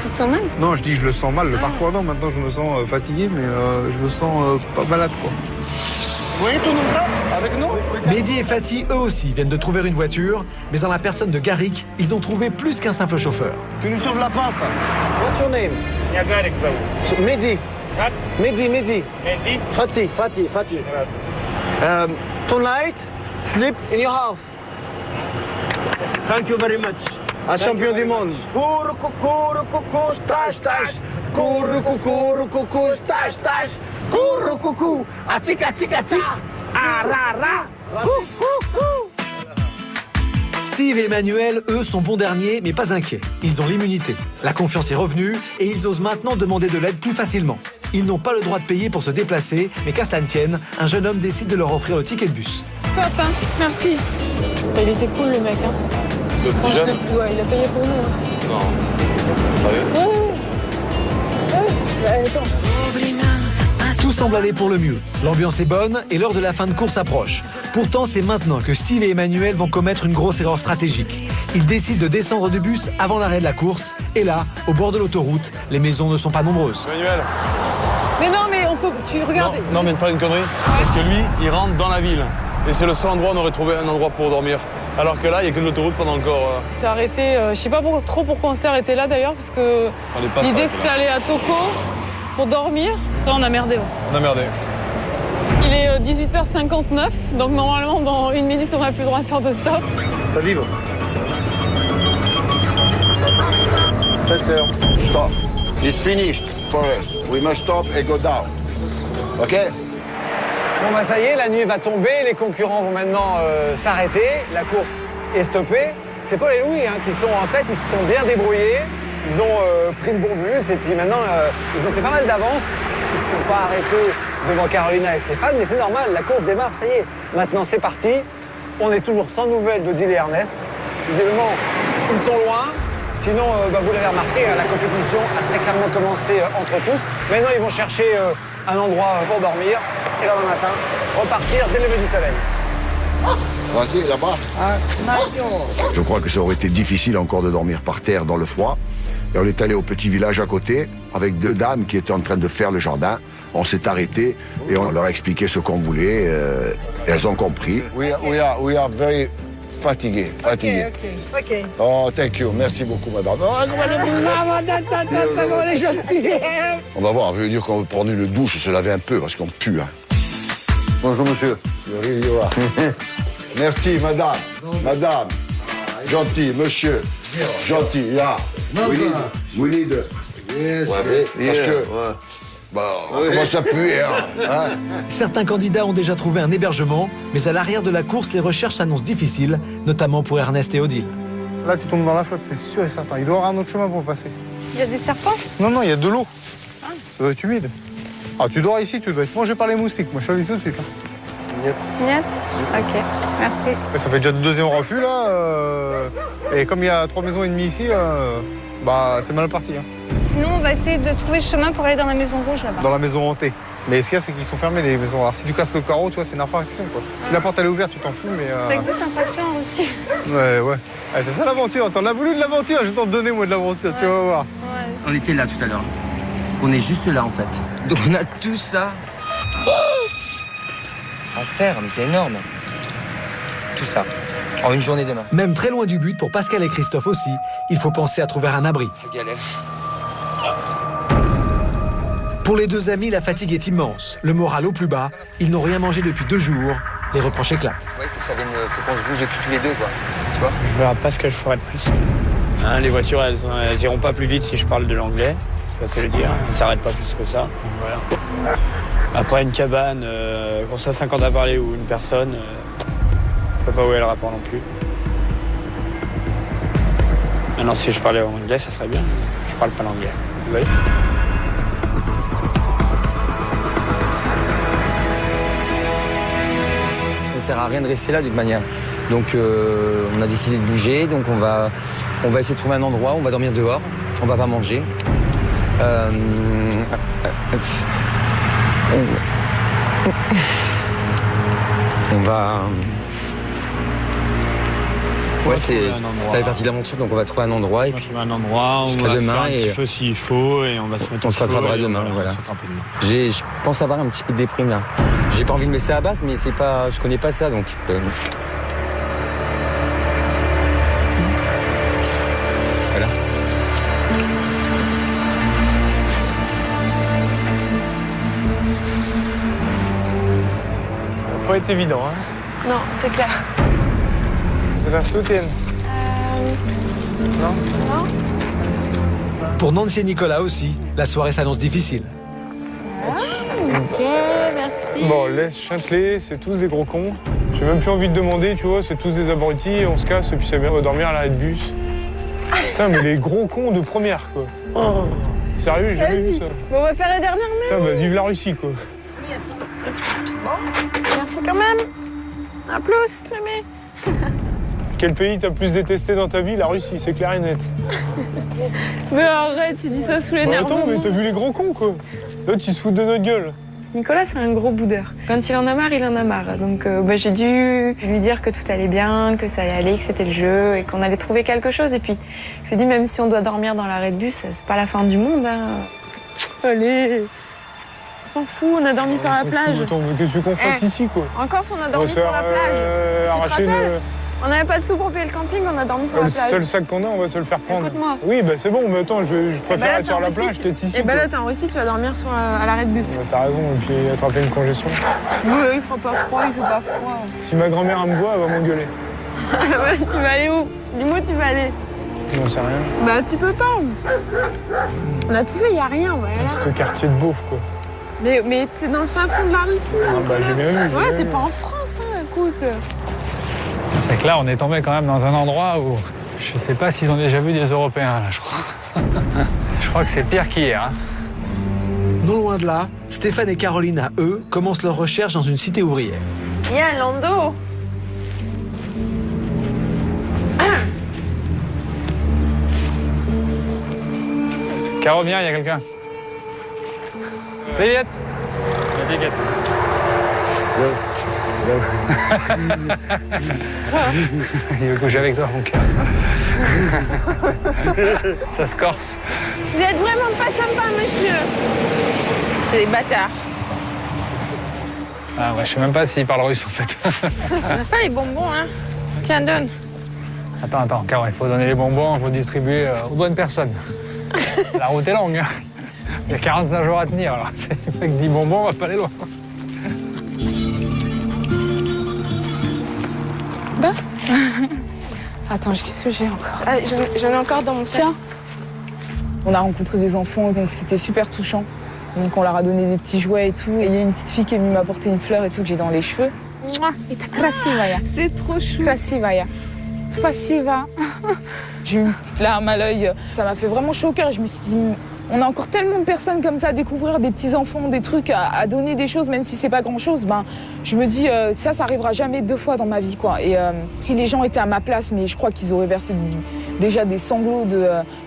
Tu te sens mal? Non, je dis je le sens mal. Le parcours, non, maintenant je me sens fatigué, mais je me sens pas malade, quoi. Vous voyez tout le monde là avec nous? Mehdi et Fatih, eux aussi, viennent de trouver une voiture, mais en la personne de Garik, ils ont trouvé plus qu'un simple chauffeur. Tu nous sauves la pince. What's your name? Yeah, Garik, so. Mehdi. Mehdi. Fatih. Tonight, sleep in your house. Thank you very much. Un champion du monde. Cours, stache. Coucou, stache. Coucou, atik, arara. Steve et Emmanuel, eux, sont bons derniers, mais pas inquiets. Ils ont l'immunité. La confiance est revenue et ils osent maintenant demander de l'aide plus facilement. Ils n'ont pas le droit de payer pour se déplacer, mais qu'à ça ne tienne, un jeune homme décide de leur offrir le ticket de bus. Top, hein, merci. Il était cool le mec, hein. Le petit jeune? Ouais, il a payé pour nous. Hein. Non. Sérieux? Ouais, attends. Tout semble aller pour le mieux. L'ambiance est bonne et l'heure de la fin de course approche. Pourtant, c'est maintenant que Steve et Emmanuel vont commettre une grosse erreur stratégique. Ils décident de descendre du bus avant l'arrêt de la course. Et là, au bord de l'autoroute, les maisons ne sont pas nombreuses. Emmanuel. Mais non, mais on peut... Tu regardes... Non, mais pas une connerie. Parce que lui, il rentre dans la ville. Et c'est le seul endroit où on aurait trouvé un endroit pour dormir. Alors que là, il n'y a que de l'autoroute pendant encore... C'est arrêté, je sais pas trop pourquoi on s'est arrêté là d'ailleurs, parce que l'idée c'était d'aller à Toko pour dormir. Ça, on a merdé. Ouais. On a merdé. Il est 18h59, donc normalement dans 1 minute on n'a plus le droit de faire de stop. Ça vibre. 7h. Stop. It's finished for us. We must stop and go down. OK? Bon bah ça y est, la nuit va tomber, les concurrents vont maintenant s'arrêter, la course est stoppée. C'est Paul et Louis qui sont en tête, ils se sont bien débrouillés, ils ont pris le bon bus et puis maintenant ils ont pris pas mal d'avance. Ils ne se sont pas arrêtés devant Carolina et Stéphane, mais c'est normal, la course démarre, ça y est. Maintenant c'est parti, on est toujours sans nouvelles d'Odile et Ernest. Visiblement, ils sont loin. Sinon, vous l'avez remarqué, la compétition a très clairement commencé entre tous. Maintenant, ils vont chercher un endroit pour dormir et le lendemain matin, repartir dès le lever du soleil. Vas-y, là-bas. Je crois que ça aurait été difficile encore de dormir par terre dans le froid. Et on est allé au petit village à côté avec 2 dames qui étaient en train de faire le jardin. On s'est arrêté et on leur a expliqué ce qu'on voulait. Et elles ont compris. We are very fatigués. Ok. Oh, thank you. Merci beaucoup, madame. Elle est gentille. On va voir, ça veut dire qu'on va prendre une douche et se laver un peu parce qu'on pue. Bonjour, monsieur. Merci, madame. Madame. Gentil, monsieur. Gentil, yeah. We need. Yes. Ouais, parce que. On commence à puer, hein. Certains candidats ont déjà trouvé un hébergement, mais à l'arrière de la course, les recherches s'annoncent difficiles, notamment pour Ernest et Odile. Là, tu tombes dans la flotte, c'est sûr et certain. Il doit y avoir un autre chemin pour passer. Il y a des serpents? Non, il y a de l'eau. Ça doit être humide. Ah, tu dors ici, tu dois être mangé par les moustiques. Moi, je suis allé tout de suite. Niet. Ok, merci. Ça fait déjà le 2e refus, là. Et comme il y a 3 maisons et demie ici, c'est mal parti. Sinon, on va essayer de trouver le chemin pour aller dans la maison rouge là-bas. Dans la maison hantée. Mais ce qu'il y a, c'est qu'ils sont fermés, les maisons. Alors, si tu casses le carreau, tu vois, c'est une infraction, quoi. Si la porte, elle est ouverte, tu t'en fous, mais... Ça existe infraction aussi. Ouais. C'est ça l'aventure. T'en as voulu de l'aventure, je vais t'en donner, moi, de l'aventure. Tu vas voir. On était là tout à l'heure. On est juste là, en fait. Donc, on a tout ça à faire, mais c'est énorme. Tout ça. En une journée demain. Même très loin du but, pour Pascal et Christophe aussi, il faut penser à trouver un abri. Galère. Pour les 2 amis, la fatigue est immense. Le moral au plus bas. Ils n'ont rien mangé depuis 2 jours. Les reproches éclatent. Ouais, faut qu'on se bouge depuis tous les 2, quoi. Tu vois? Je verrai pas ce que je ferai de plus. Les voitures, elles iront pas plus vite si je parle de l'anglais. Je vais le dire. Elles s'arrêtent pas plus que ça. Voilà. Après, une cabane, qu'on soit 50 à parler ou une personne, je sais pas où est le rapport non plus. Maintenant, si je parlais en anglais, ça serait bien. Je parle pas l'anglais. Vous voyez? Ça sert à rien de rester là, de toute manière. Donc, on a décidé de bouger. Donc, on va essayer de trouver un endroit. On va dormir dehors. On va pas manger. On va... Ouais, ça fait partie de l'aventure, donc on va trouver un endroit et puis on va trouver un endroit, on va demain faire un petit feu s'il faut et on va se mettre on se rattrapera demain, voilà. Je pense avoir un petit peu de déprime là. J'ai pas envie de me laisser abattre, mais c'est pas, je connais pas ça donc. Voilà. Ça n'a pas été évident, hein. Non, c'est clair. C'est la soutienne. Non. Pour Nancy et Nicolas aussi, la soirée s'annonce difficile. Ok, merci. Bon, laisse Châtelet, c'est tous des gros cons. J'ai même plus envie de demander, tu vois, c'est tous des abrutis, on se casse et puis ça vient dormir à l'arrêt de bus. Putain, mais les gros cons de première, quoi. Oh, sérieux, j'ai jamais vu ça. Bon, on va faire la dernière maison. Putain, vive la Russie, quoi. Bon, merci quand même. Un plus, mémé. Quel pays t'as plus détesté dans ta vie? La Russie, c'est clair et net. Mais arrête, tu dis ça sous les nerfs. Attends, mais t'as vu les gros cons, quoi. Là, tu se fous de notre gueule. Nicolas, c'est un gros boudeur. Quand il en a marre, il en a marre. Donc j'ai dû lui dire que tout allait bien, que ça allait aller, que c'était le jeu et qu'on allait trouver quelque chose. Et puis, je lui ai dit, même si on doit dormir dans l'arrêt de bus, c'est pas la fin du monde. Hein. Allez, on s'en fout, on a dormi sur la plage. Attends, mais qu'est-ce qu'on fasse ici, quoi? En Corse, on a dormi sur la plage. Tu te rappelles? On n'avait pas de sous pour payer le camping, on a dormi sur la Le plage. seul sac qu'on a, on va se le faire prendre. Écoute-moi. Oui, bah c'est bon, mais attends, je préfère être sur la plage, j'étais ici. Et bah là, t'es en Russie, tu vas dormir à l'arrêt de bus. Ouais, t'as raison, et puis attraper une congestion. Oui, il fera pas froid, il fait pas froid. Si ma grand-mère elle me voit, elle va m'engueuler. Tu vas aller où? Dis-moi où tu vas aller. J'en sais rien. Bah tu peux pas. On a tout fait, y a rien, voilà. C'est le quartier de beauf, quoi. Mais t'es dans le fin fond de la Russie. Ah bah j'ai bien vu. Ouais, t'es pas en France, hein, écoute. C'est que là, on est tombé quand même dans un endroit où je sais pas s'ils ont déjà vu des Européens, là, je crois. Je crois que c'est pire qu'hier. Hein. Non loin de là, Stéphane et Carolina, eux, commencent leur recherche dans une cité ouvrière. Il y a un landau. Caro, viens, il y a quelqu'un. Juliette. Juliette. Il veut coucher avec toi, mon cœur. Ça se corse. Vous êtes vraiment pas sympa, monsieur. C'est des bâtards. Ah ouais, je sais même pas s'il parle russe, en fait. On n'a pas les bonbons, hein. Tiens, donne. Attends, Caro, il faut donner les bonbons, il faut distribuer aux bonnes personnes. La route est longue, hein. Il y a 45 jours à tenir, alors. Avec 10 bonbons, on va pas aller loin. Bah attends, qu'est-ce que j'ai encore? J'en ai encore dans mon sac. Tiens. On a rencontré des enfants, donc c'était super touchant. Donc on leur a donné des petits jouets et tout. Et il y a une petite fille qui est venue m'apporter une fleur et tout que j'ai dans les cheveux. C'est trop chou. Красивая. Спасибо. J'ai eu une petite larme à l'œil. Ça m'a fait vraiment chaud au cœur. Je me suis dit, on a encore tellement de personnes comme ça à découvrir, des petits-enfants, des trucs, à donner des choses, même si c'est pas grand-chose. Ben, je me dis, ça arrivera jamais 2 fois dans ma vie, quoi. Et si les gens étaient à ma place, mais je crois qu'ils auraient versé déjà des sanglots,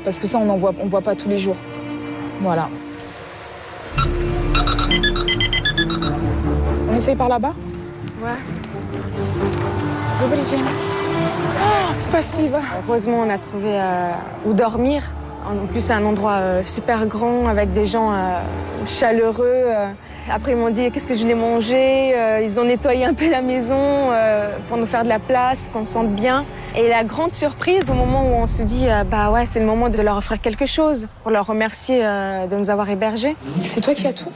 parce que ça, on voit pas tous les jours. Voilà. On essaye par là-bas? Ouais. Spasiba. Heureusement, on a trouvé où dormir. En plus, c'est un endroit super grand avec des gens chaleureux. Après, ils m'ont dit qu'est-ce que je voulais manger. Ils ont nettoyé un peu la maison pour nous faire de la place, pour qu'on se sente bien. Et la grande surprise, au moment où on se dit bah ouais, c'est le moment de leur offrir quelque chose, pour leur remercier de nous avoir hébergés. C'est toi qui as tout?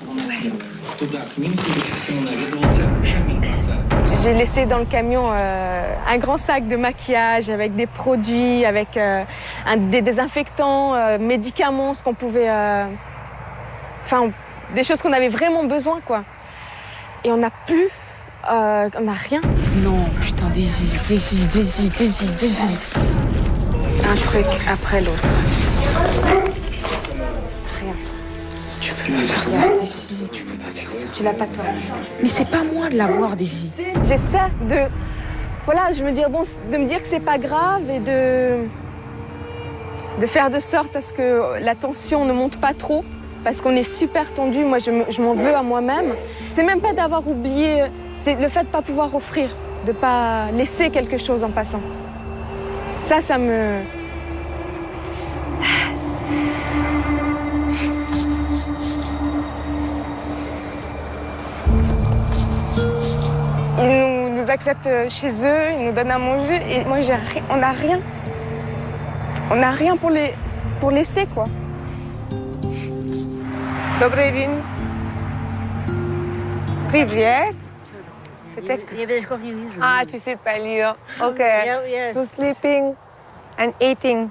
J'ai laissé dans le camion un grand sac de maquillage avec des produits, avec des désinfectants, médicaments, ce qu'on pouvait... Enfin, des choses qu'on avait vraiment besoin, quoi. Et on n'a plus... on n'a rien. Non, putain, Daisy. Un truc après l'autre. Rien. Tu peux pas faire ça, Daisy. Tu peux pas faire ça. Tu l'as pas, toi. Mais c'est pas moi de l'avoir, Daisy. J'essaie de... Voilà, je me dis, bon, de me dire que c'est pas grave et de faire de sorte à ce que la tension ne monte pas trop, parce qu'on est super tendu. Moi, je m'en veux à moi-même. C'est même pas d'avoir oublié, c'est le fait de pas pouvoir offrir, de pas laisser quelque chose en passant. Ça me... Ils nous acceptent chez eux, ils nous donnent à manger, et moi, on n'a rien. On n'a rien pour laisser, quoi. Добрый день. Привет. Peut-être. Ah, tu sais pas lire. Ok. To sleeping and eating.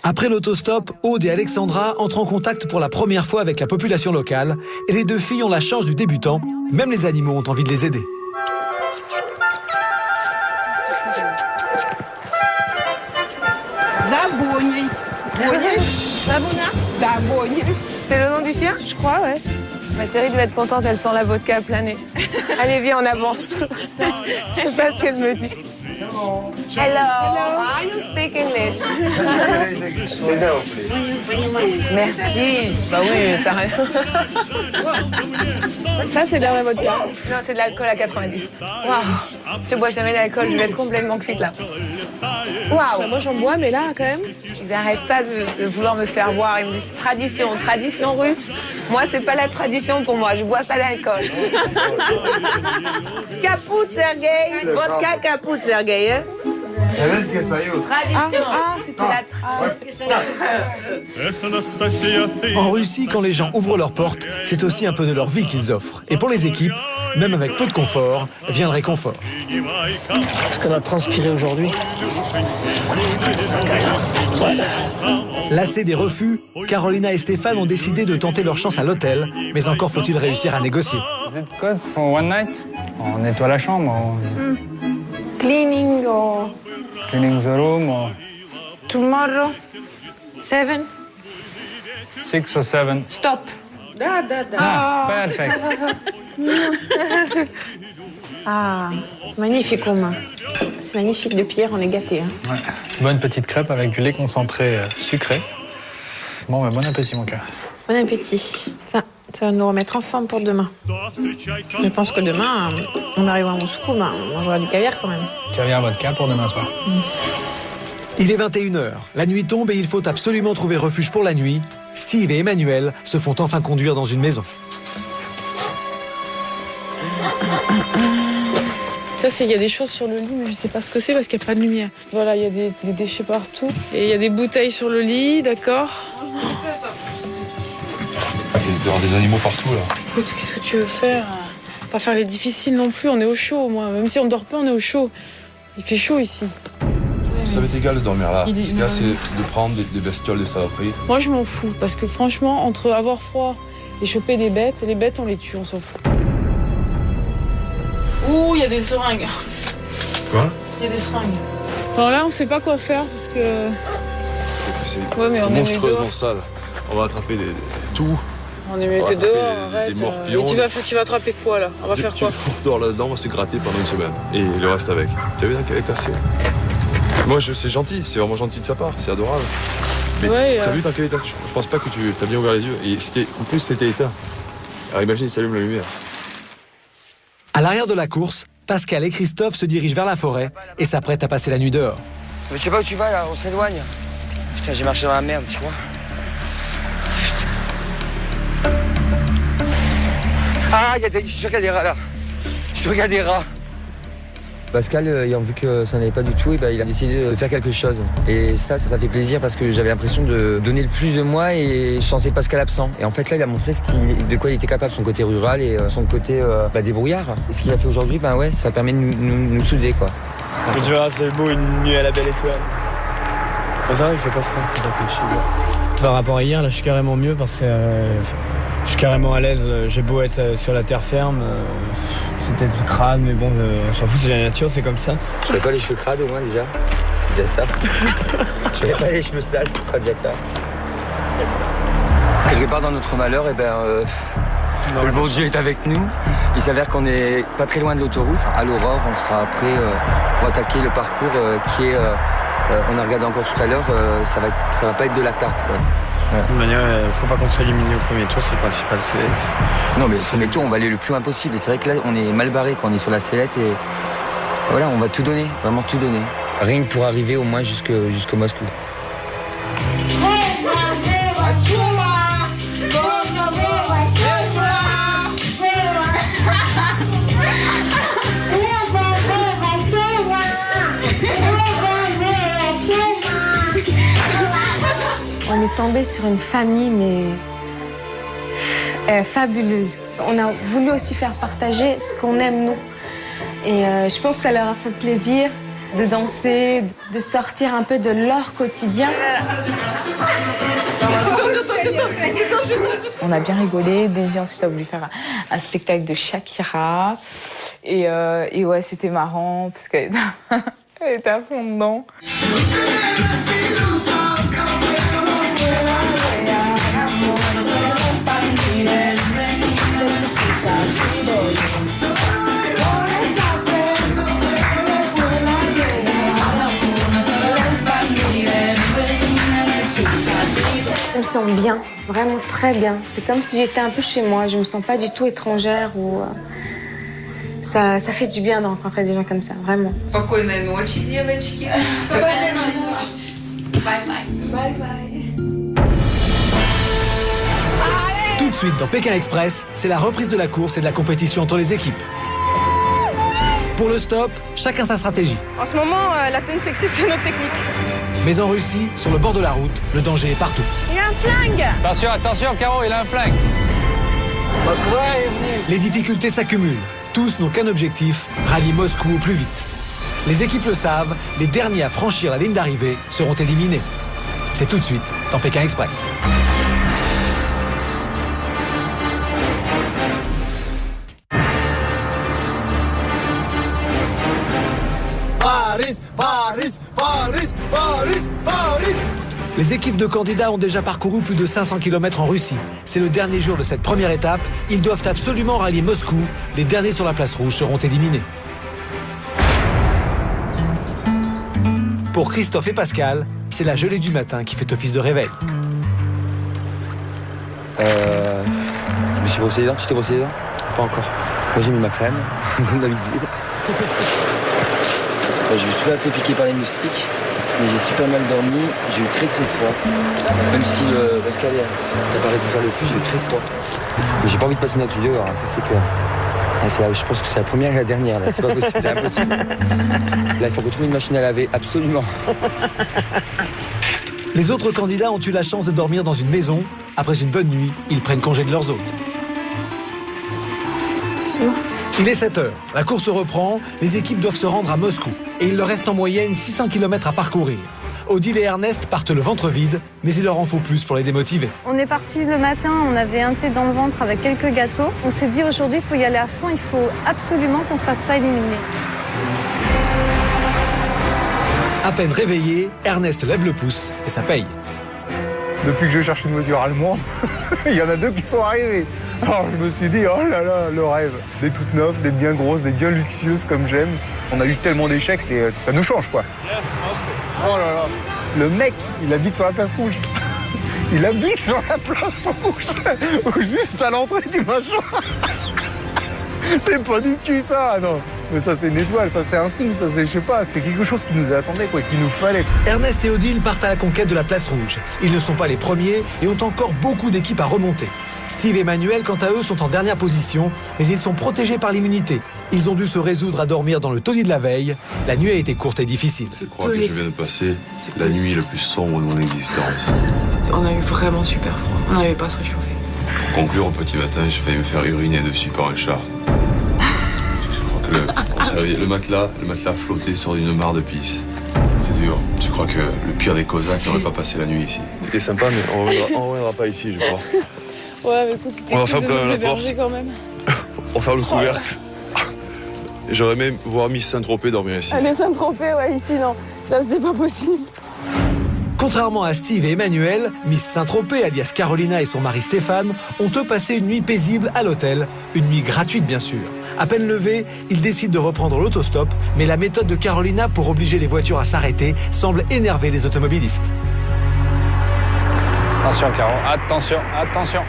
Après l'autostop, Aude et Alexandra entrent en contact pour la première fois avec la population locale et les 2 filles ont la chance du débutant. Même les animaux ont envie de les aider. C'est le nom du chien? Je crois, ouais. Ma chérie devait être contente, elle sent la vodka planer. Allez, viens, on avance. Je sais pas ce qu'elle me dit. Hello. How you speak English? Merci. Bah oui, ça rien. Ça, c'est de la vraie vodka. Non, c'est de l'alcool à 90. Waouh. Je bois jamais d'alcool, je vais être complètement cuite là. Waouh. Moi j'en bois, mais là quand même. Ils n'arrêtent pas de vouloir me faire boire. Ils me disent tradition russe. Moi, c'est pas la tradition pour moi. Je bois pas d'alcool. Kaput, Sergueï. Vodka Kaput, Sergueï. Hein? Tradition. C'est tout. En Russie, quand les gens ouvrent leurs portes, c'est aussi un peu de leur vie qu'ils offrent. Et pour les équipes, même avec peu de confort, vient le réconfort. Ce qu'on a transpiré aujourd'hui. Lassés des refus, Carolina et Stéphane ont décidé de tenter leur chance à l'hôtel, mais encore faut-il réussir à négocier. Is it good for one night? On nettoie la chambre. Cleaning or Cleaning the room. tomorrow? 7? 6 or 7. Stop. Perfect. Ah, magnifique Romain. C'est magnifique depuis hier, on est gâtés. Hein. Ouais. Bonne petite crêpe avec du lait concentré sucré. Bon, bon appétit mon cœur. Bon appétit. Ça va nous remettre en forme pour demain. Je pense que demain, on arrivera à Moscou, on mangera du caviar quand même. Caviar vodka pour demain soir. Il est 21h, la nuit tombe et il faut absolument trouver refuge pour la nuit. Steve et Emmanuel se font enfin conduire dans une maison. Ça, il y a des choses sur le lit, mais je sais pas ce que c'est parce qu'il n'y a pas de lumière. Voilà, il y a des déchets partout. Et il y a des bouteilles sur le lit, d'accord. Il doit y avoir des animaux partout là. Écoute, qu'est-ce que tu veux faire? Pas faire les difficiles non plus, on est au chaud, moi. Même si on dort pas, on est au chaud. Il fait chaud ici. Ça va être égal de dormir là. Il est- Ce qu'il y a, c'est de prendre des bestioles, des saloperies. Moi, je m'en fous, parce que franchement, entre avoir froid et choper des bêtes, les bêtes, on les tue, on s'en fout. Ouh, il y a des seringues. Quoi? Il y a des seringues. Alors là, on sait pas quoi faire, parce que... C'est Ouais, mais on est mieux monstrueusement dehors. sale. On va attraper tout. On est mieux On va que attraper dehors, des arrête. morpions. Et tu vas attraper quoi, là? On va faire quoi? On dort là-dedans, on va se gratter pendant une semaine. Et le reste avec. Tu as vu dans quel état c'est? Moi, c'est gentil, c'est vraiment gentil de sa part, c'est adorable. Mais Ouais, t'as vu dans quel état? Je pense pas que tu as bien ouvert les yeux. Et en plus, c'était éteint. Alors imagine, il s'allume la lumière. À l'arrière de la course, Pascal et Christophe se dirigent vers la forêt et s'apprêtent à passer la nuit dehors. Mais tu sais pas où tu vas là, on s'éloigne. Putain, j'ai marché dans la merde, tu vois. Ah, je suis sûr qu'il y a des rats là. Je suis sûr qu'il y a des rats. Pascal, ayant vu que ça n'allait pas du tout, et il a décidé de faire quelque chose. Et ça fait plaisir parce que j'avais l'impression de donner le plus de moi et je sentais Pascal absent. Et en fait là, il a montré de quoi il était capable, son côté rural et son côté débrouillard. Et ce qu'il a fait aujourd'hui, ça permet de nous souder quoi. Mais tu verras, c'est beau, une nuit à la belle étoile. Ça va, il fait pas froid. Par rapport à hier, là, je suis carrément mieux parce que je suis carrément à l'aise. J'ai beau être sur la terre ferme, c'est peut-être crade, mais bon, on s'en fout, c'est la nature, c'est comme ça. Je n'aurais pas les cheveux crades au moins déjà. C'est déjà ça. Je n'aurais pas les cheveux sales, ce sera déjà ça. Quelque part dans notre malheur, le bon Dieu est avec nous. Il s'avère qu'on est pas très loin de l'autoroute. À l'aurore, on sera prêt pour attaquer le parcours qui est... on a regardé encore tout à l'heure, ça va pas être de la tarte quoi. De toute manière, il ne faut pas qu'on soit éliminé au premier tour, c'est le principal. Non mais au premier tour, on va aller le plus loin possible. Et c'est vrai que là, on est mal barré quand on est sur la sellette et voilà, on va tout donner, vraiment tout donner. Rien que pour arriver au moins jusqu'au Moscou. On est tombé sur une famille, mais fabuleuse. On a voulu aussi faire partager ce qu'on aime, nous. Et je pense que ça leur a fait plaisir de danser, de sortir un peu de leur quotidien. On a bien rigolé. Daisy ensuite a voulu faire un spectacle de Shakira. Et ouais, c'était marrant parce qu'elle était à fond dedans. Je me sens bien, vraiment très bien. C'est comme si j'étais un peu chez moi. Je me sens pas du tout étrangère ou... Ça fait du bien de rencontrer des gens comme ça, vraiment. Спокойной ночи, девочки. Спокойной ночи. Bye bye. Bye bye. Tout de suite dans Pékin Express, c'est la reprise de la course et de la compétition entre les équipes. Pour le stop, chacun sa stratégie. En ce moment, la tenue sexy, c'est notre technique. Mais en Russie, sur le bord de la route, le danger est partout. Il y a un flingue. Attention, attention, Caro, il a un flingue. Les difficultés s'accumulent. Tous n'ont qu'un objectif, rallier Moscou au plus vite. Les équipes le savent, les derniers à franchir la ligne d'arrivée seront éliminés. C'est tout de suite dans Pékin Express. Paris, Paris, Paris, Paris, Paris. Les équipes de candidats ont déjà parcouru plus de 500 km en Russie. C'est le dernier jour de cette première étape. Ils doivent absolument rallier Moscou. Les derniers sur la place rouge seront éliminés. Pour Christophe et Pascal, c'est la gelée du matin qui fait office de réveil. Je me suis brossé les dents. Tu t'es brossé les dents? Pas encore. Moi j'ai mis ma crème, comme d'habitude. Je me suis pas fait piquer par les moustiques, mais j'ai super mal dormi, j'ai eu très froid. Même si Pascal a pas arrêté de faire le fût, j'ai eu très froid. Mais j'ai pas envie de passer notre vidéo, ça c'est clair. Je pense que c'est la première et la dernière, là. C'est pas possible, c'est impossible. Là, il faut retrouver une machine à laver, absolument. Les autres candidats ont eu la chance de dormir dans une maison. Après une bonne nuit, ils prennent congé de leurs hôtes. Il est 7 h. La course reprend. Les équipes doivent se rendre à Moscou. Et il leur reste en moyenne 600 km à parcourir. Odile et Ernest partent le ventre vide, mais il leur en faut plus pour les démotiver. On est parti le matin, on avait un thé dans le ventre avec quelques gâteaux. On s'est dit aujourd'hui, il faut y aller à fond, il faut absolument qu'on se fasse pas éliminer. À peine réveillé, Ernest lève le pouce et ça paye. Depuis que je cherche une voiture allemande, il y en a 2 qui sont arrivés. Alors je me suis dit, oh là là, le rêve. Des toutes neuves, des bien grosses, des bien luxueuses comme j'aime. On a eu tellement d'échecs, ça nous change quoi. Oh là là. Le mec, il habite sur la place rouge. Il habite sur la place rouge. Ou juste à l'entrée du machin. C'est pas du cul ça, non. Mais ça c'est une étoile, ça c'est un signe, ça c'est, je sais pas, c'est quelque chose qui nous attendait quoi, qu'il nous fallait. Ernest et Odile partent à la conquête de la place rouge. Ils ne sont pas les premiers et ont encore beaucoup d'équipes à remonter. Steve et Manuel, quant à eux, sont en dernière position, mais ils sont protégés par l'immunité. Ils ont dû se résoudre à dormir dans le taudis de la veille. La nuit a été courte et difficile. Je crois que je viens de passer la nuit la plus sombre de mon existence. On a eu vraiment super froid. On n'arrivait pas à se réchauffer. Pour conclure, au petit matin, j'ai failli me faire uriner dessus par un chat. Je crois que le matelas flottait sur une mare de pisse. C'est dur. Je crois que le pire des Cosaques n'aurait pas passé la nuit ici. C'était sympa, mais on ne reviendra pas ici, je crois. Ouais, mais écoute, c'était cool de nous héberger quand même. On ferme le couvercle. J'aurais même voir Miss Saint-Tropez dormir ici. Allez, Saint-Tropez, ouais, ici, non. Là, c'était pas possible. Contrairement à Steve et Emmanuel, Miss Saint-Tropez, alias Carolina et son mari Stéphane, ont eux passé une nuit paisible à l'hôtel. Une nuit gratuite, bien sûr. À peine levés, ils décident de reprendre l'autostop, mais la méthode de Carolina pour obliger les voitures à s'arrêter semble énerver les automobilistes. Attention, Caro, attention, attention.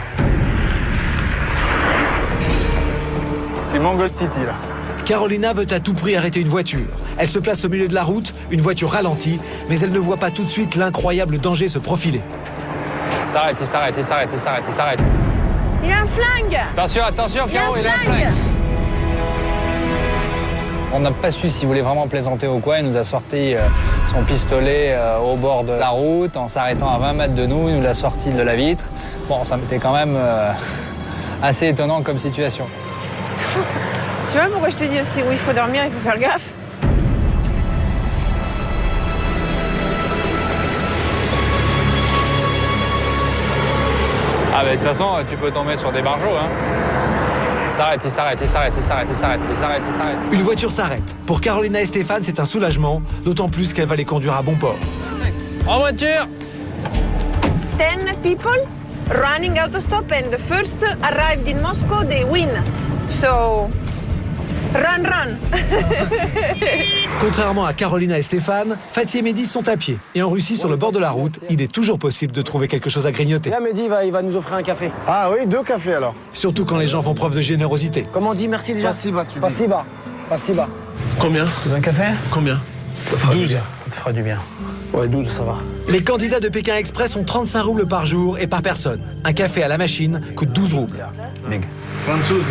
C'est Mongol City, là. Carolina veut à tout prix arrêter une voiture. Elle se place au milieu de la route, une voiture ralentie, mais elle ne voit pas tout de suite l'incroyable danger se profiler. Il s'arrête. Il a un flingue. Attention, Caro, il a un flingue. On n'a pas su s'il voulait vraiment plaisanter ou quoi. Il nous a sorti son pistolet au bord de la route en s'arrêtant à 20 mètres de nous. Il nous l'a sorti de la vitre. Bon, ça m'était quand même assez étonnant comme situation. Tu vois pourquoi je t'ai dit aussi où il faut dormir, il faut faire gaffe. Ah, mais de toute façon, tu peux tomber sur des barjots, hein. Il s'arrête. Une voiture s'arrête. Pour Carolina et Stéphane, c'est un soulagement, d'autant plus qu'elle va les conduire à bon port. En voiture! 10 people running autostop and the first arrived in Moscow, they win. So, Run, run. Contrairement à Carolina et Stéphane, Fatih et Mehdi sont à pied. Et en Russie, sur le bord de la route, il est toujours possible de trouver quelque chose à grignoter. Là, Mehdi, il va nous offrir un café. Ah oui, 2 cafés alors. Surtout quand les gens font preuve de générosité. Comment on dit merci déjà? Spasiba, tu dis. Spasiba. Spasiba. Combien? Tu veux un café? Combien? 12. Ça te fera du bien. Ouais, 12, ça va. Les candidats de Pékin Express ont 35 roubles par jour et par personne. Un café à la machine coûte 12 roubles. Big. Француз.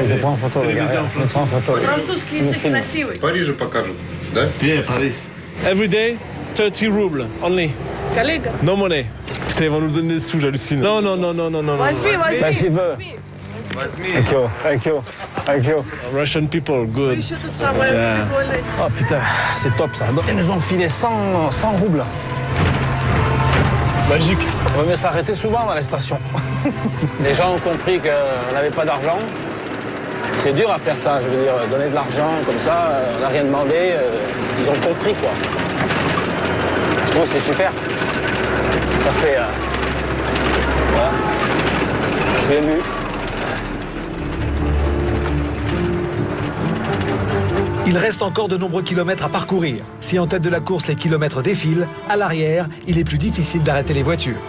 Je prends en photo, les gars. Je prends en photo. Французский язык красивый. В Париже покажут, да? Every day, 30 roubles only. Коллега. No money. Putain, ils vont nous donner des sous, j'hallucine. Non. Возьми, возьми. Спасибо. Thank you. Russian people, good. Еще тут самое прикольное. Oh putain, c'est top ça. Ils nous ont filé 100 roubles. Magique. On va mieux s'arrêter souvent dans les stations. Les gens ont compris qu'on n'avait pas d'argent. C'est dur à faire ça, je veux dire, donner de l'argent comme ça, on n'a rien demandé. Ils ont compris quoi. Je trouve que c'est super. Ça fait... voilà. Je suis ému. Il reste encore de nombreux kilomètres à parcourir. Si en tête de la course les kilomètres défilent, à l'arrière, il est plus difficile d'arrêter les voitures.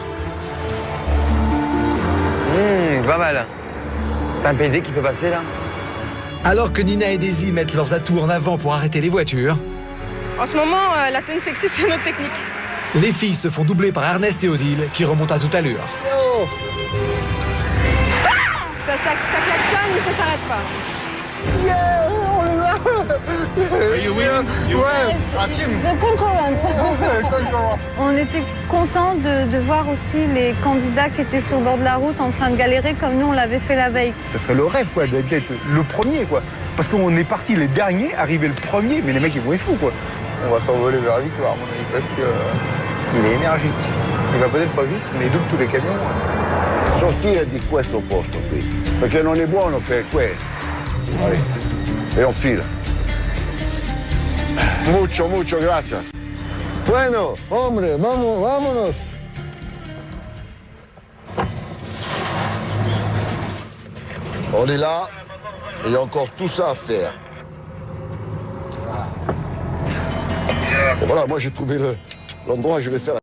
Pas mal. T'as un PD qui peut passer là? Alors que Nina et Daisy mettent leurs atouts en avant pour arrêter les voitures, En ce moment, la tenue sexy, c'est notre technique. les filles se font doubler par Ernest et Odile qui remontent à toute allure. Ça klaxonne, mais ça s'arrête pas. The concurrent. On était contents de voir aussi les candidats qui étaient sur le bord de la route en train de galérer comme nous on l'avait fait la veille. Ça serait le rêve quoi, d'être le premier quoi. Parce qu'on est parti les derniers, arriver le premier, mais les mecs ils vont être fous quoi. On va s'envoler vers la victoire à mon avis parce que il est énergique. Il va peut-être pas vite, mais il double tous les camions. Sortire di questo posto qui, perché non è buono per questo. Allez. Et on file. Mucho, gracias. Bueno, hombre, vámonos. On est là, et il y a encore tout ça à faire. Et voilà, moi j'ai trouvé l'endroit où je vais faire.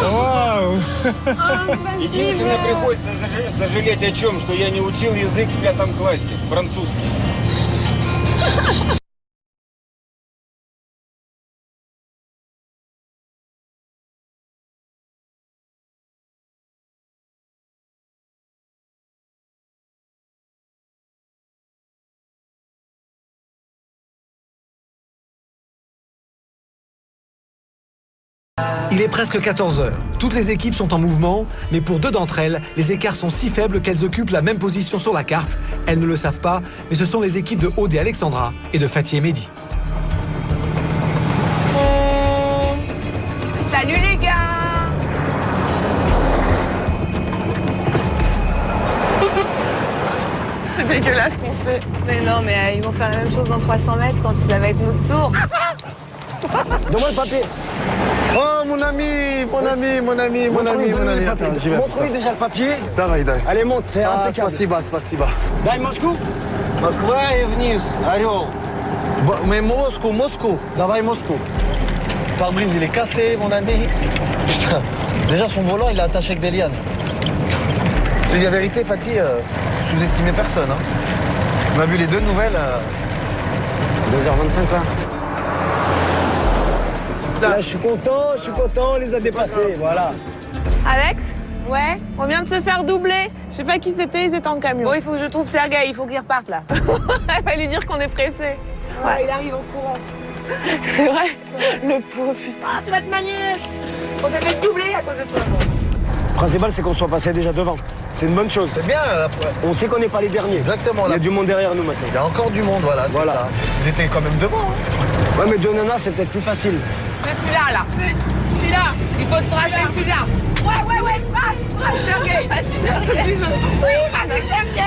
Вау! Единственное, приходится сожалеть о чем, что я не учил язык в 5 классе, французский. Il est presque 14 heures. Toutes les équipes sont en mouvement, mais pour 2 d'entre elles, les écarts sont si faibles qu'elles occupent la même position sur la carte. Elles ne le savent pas, mais ce sont les équipes de Aude et Alexandra et de Fatih et Mehdi. Salut les gars! C'est dégueulasse qu'on fait. Mais non, mais ils vont faire la même chose dans 300 mètres quand ça va être notre tour. Donne-moi le papier. Oh mon ami. Attends, j'y vais. Montre-lui déjà le papier. Давай. Allez, monte, c'est impeccable. Спасибо. Дай Moscou. Москва и вниз, Орел. Mais Moscou. Давай Moscou. Le pare-brise, il est cassé, mon ami. Putain, déjà son volant, il est attaché avec des lianes. C'est la vérité, Fatih, sous-estimez personne. Hein. On a vu les 2 nouvelles. 2h25 là. Là, je suis content, on les a dépassés, voilà. Alex? Ouais? On vient de se faire doubler. Je sais pas qui c'était, ils étaient en camion. Bon, il faut que je trouve Sergueï, il faut qu'il reparte là. Il va lui dire qu'on est pressé. Ouais, il arrive en courant. C'est vrai. Le pauvre, putain. Ah, tu vas te manier. On s'est fait doubler à cause de toi. Le principal, c'est qu'on soit passé déjà devant. C'est une bonne chose. C'est bien. On sait qu'on n'est pas les derniers. Exactement. Il y a du monde derrière nous maintenant. Il y a encore du monde, voilà, c'est ça. Ils étaient quand même devant. Ouais, mais Jonana, c'est peut-être plus facile. C'est celui-là, là. Celui-là. Il faut tracer celui-là. Ouais, passe, Sergei. C'est plus jaune. Oui, vas-y, Sergei.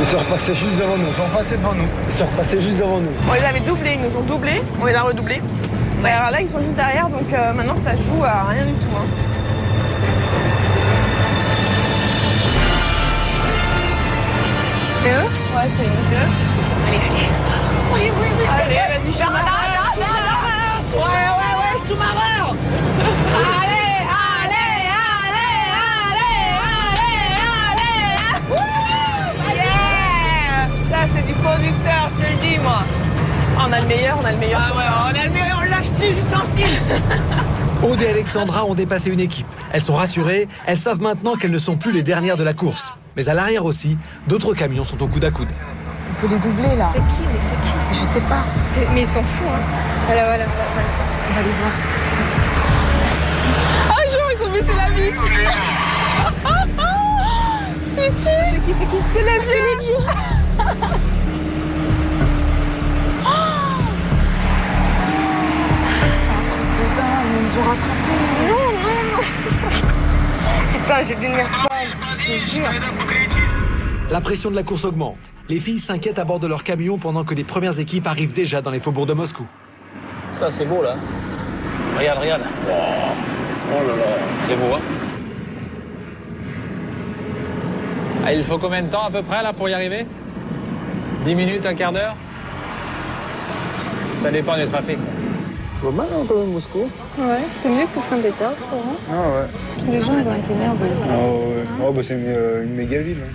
Ils sont repassés juste devant nous. Ils sont passés devant nous. Ils sont repassés juste devant nous. On les avait doublés, ils nous ont doublés. On les a redoublés. Ouais. Alors là, ils sont juste derrière, donc maintenant, ça joue à rien du tout. Hein. C'est eux? Ouais, c'est eux. Allez. Oui. Allez, vas-y, sous-marin. Ouais, sous-marin. Allez. Ça, c'est du conducteur, je te le dis, moi. On a le meilleur. Ah ouais, on a le meilleur, on lâche plus jusqu'en cime. Aude et Alexandra ont dépassé une équipe. Elles sont rassurées, elles savent maintenant qu'elles ne sont plus les dernières de la course. Mais à l'arrière aussi, d'autres camions sont au coude à coude. On peut les doubler là. C'est qui? Je sais pas. Mais ils sont fous, hein. Voilà. On va les voir. Ah, genre, ils ont baissé la vitre. C'est qui? C'est les vieux. C'est un truc de dingue, ils nous ont rattrapés. Non. Putain, j'ai devenir folle, je te jure. La pression de la course augmente. Les filles s'inquiètent à bord de leur camion pendant que les premières équipes arrivent déjà dans les faubourgs de Moscou. Ça, c'est beau, là. Regarde. Oh là là, c'est beau, hein. Ah, il faut combien de temps à peu près, là, pour y arriver? 10 minutes, un quart d'heure? Ça dépend du trafic. C'est pas mal, hein, quand même, Moscou. Ouais, c'est mieux que Saint-Pétersbourg. Hein. Ah ouais. Tous les gens ils vont être énervés ici. Oh, bah c'est une méga ville. Hein.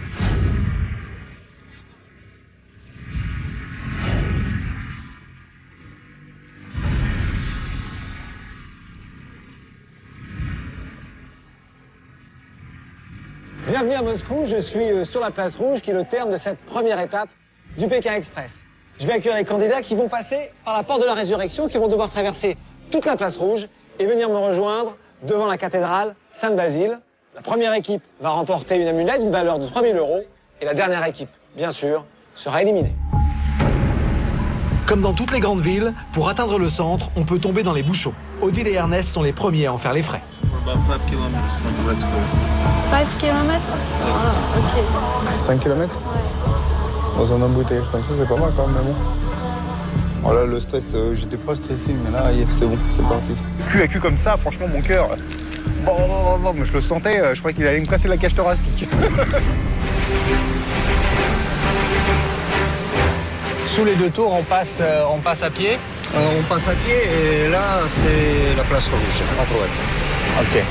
Bienvenue à Moscou, je suis sur la place rouge qui est le terme de cette première étape du Pékin Express. Je vais accueillir les candidats qui vont passer par la porte de la résurrection, qui vont devoir traverser toute la place rouge et venir me rejoindre devant la cathédrale Saint-Basile. La première équipe va remporter une amulette d'une valeur de 3 000 € et la dernière équipe, bien sûr, sera éliminée. Comme dans toutes les grandes villes, pour atteindre le centre, on peut tomber dans les bouchons. Odile et Ernest sont les premiers à en faire les frais. 5 km. Ah, ok. 5 km dans un embouteillage comme ça, c'est pas mal quand même. Oh là, le stress, j'étais pas stressé, mais là, c'est bon, c'est parti. Cul à cul comme ça, franchement, mon cœur, bon, je le sentais, je croyais qu'il allait me casser la cage thoracique. Sous les deux tours, on passe à pied. On passe à pied et là, c'est la place rouge, à droite. Ok.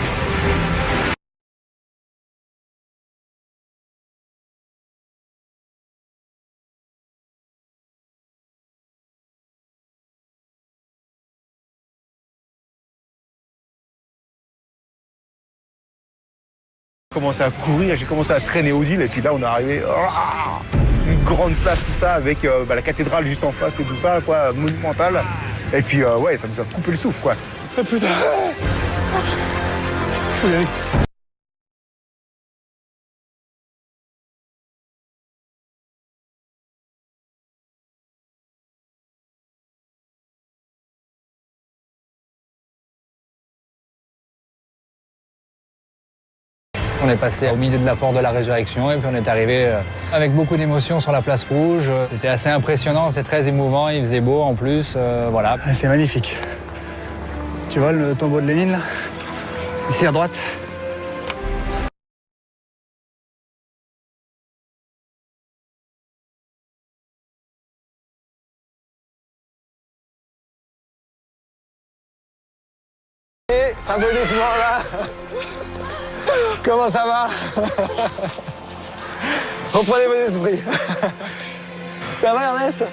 J'ai commencé à courir, j'ai commencé à traîner Odile et puis là on est arrivé une grande place tout ça avec la cathédrale juste en face et tout ça quoi, monumentale. Et puis ouais, ça nous a coupé le souffle quoi. Oh, putain. On est passé au milieu de la porte de la résurrection et puis on est arrivé avec beaucoup d'émotions sur la place rouge. C'était assez impressionnant, c'était très émouvant, il faisait beau en plus, voilà. C'est magnifique. Tu vois le tombeau de Lénine là? Ici à droite. Et symboliquement là, comment ça va? Reprenez vos esprits. Ça va Ernest?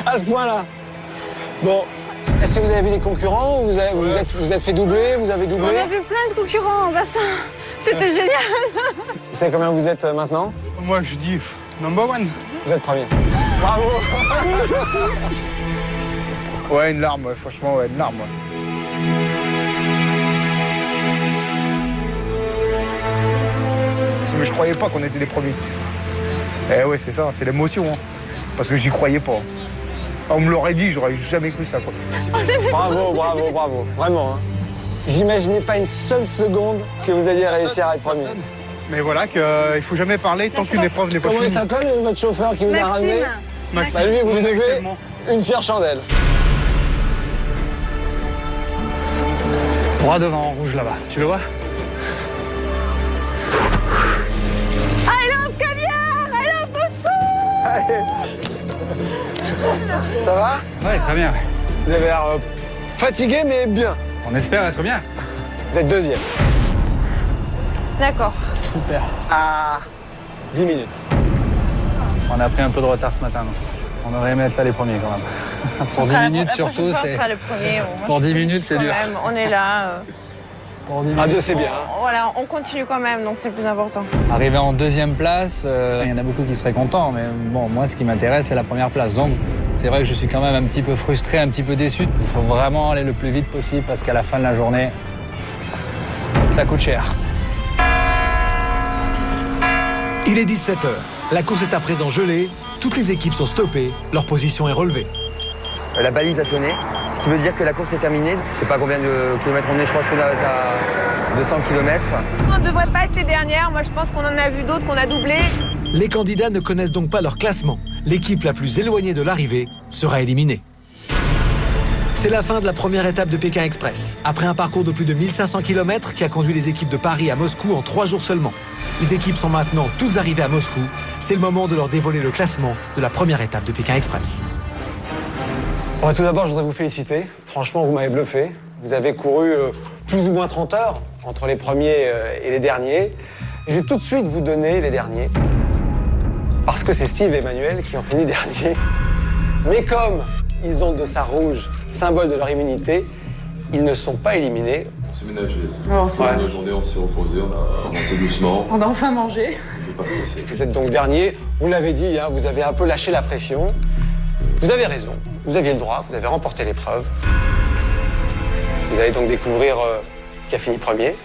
À ce point-là. Bon, Est-ce que vous avez vu les concurrents? Vous êtes fait doubler? Vous avez doublé? On a vu plein de concurrents en bassin. C'était génial. Vous savez combien vous êtes maintenant? Moi, je dis number one. Vous êtes premier. Bravo. Ouais, une larme, ouais, franchement, ouais, une larme. Ouais. Mais je croyais pas qu'on était les premiers. Eh ouais, c'est ça, c'est l'émotion. Hein. Parce que j'y croyais pas. On me l'aurait dit, j'aurais jamais cru ça, quoi. Bravo, bravo, bravo. Vraiment, hein. J'imaginais pas une seule seconde que vous alliez réussir à être premier. Mais voilà, qu'il faut jamais parler tant qu'une épreuve n'est pas finie. Comment il s'appelle, votre chauffeur qui vous a ramené? Maxime. Bah, lui, vous lui devez une fière chandelle. Droit devant, en rouge là-bas. Tu le vois? I love caviar, I love Moscou. Ça va? Ouais, très bien. Vous avez l'air fatigué, mais bien. On espère être bien. Vous êtes deuxième. D'accord. Super. À 10 minutes. On a pris un peu de retard ce matin. Donc. On aurait aimé être là les premiers quand même. Pour 10 minutes surtout, c'est... le premier. Pour 10 minutes, c'est dur. Même, on est là. À deux, c'est bien. Voilà, on continue quand même, donc c'est le plus important. Arrivé en deuxième place, il y en a beaucoup qui seraient contents, mais bon, moi, ce qui m'intéresse, c'est la première place. Donc, c'est vrai que je suis quand même un petit peu frustré, un petit peu déçu. Il faut vraiment aller le plus vite possible parce qu'à la fin de la journée, ça coûte cher. Il est 17h. La course est à présent gelée. Toutes les équipes sont stoppées. Leur position est relevée. La balise a sonné, ce qui veut dire que la course est terminée. Je sais pas combien de kilomètres on est, je pense qu'on est à 200 km. On ne devrait pas être les dernières. Moi, je pense qu'on en a vu d'autres qu'on a doublé. Les candidats ne connaissent donc pas leur classement. L'équipe la plus éloignée de l'arrivée sera éliminée. C'est la fin de la première étape de Pékin Express. Après un parcours de plus de 1500 km qui a conduit les équipes de Paris à Moscou en 3 jours seulement. Les équipes sont maintenant toutes arrivées à Moscou. C'est le moment de leur dévoiler le classement de la première étape de Pékin Express. Bon, tout d'abord, je voudrais vous féliciter. Franchement, vous m'avez bluffé. Vous avez couru plus ou moins 30 heures entre les premiers et les derniers. Je vais tout de suite vous donner les derniers. Parce que c'est Steve et Emmanuel qui ont fini dernier. Mais comme ils ont le dossard rouge, symbole de leur immunité, ils ne sont pas éliminés. On s'est ménagé. Bon, La journée, on s'est reposé, on a avancé doucement. On a enfin mangé. Je vais pas stresser. Vous êtes donc dernier. Vous l'avez dit, hein, vous avez un peu lâché la pression. Vous avez raison. Vous aviez le droit, vous avez remporté l'épreuve. Vous allez donc découvrir qui a fini premier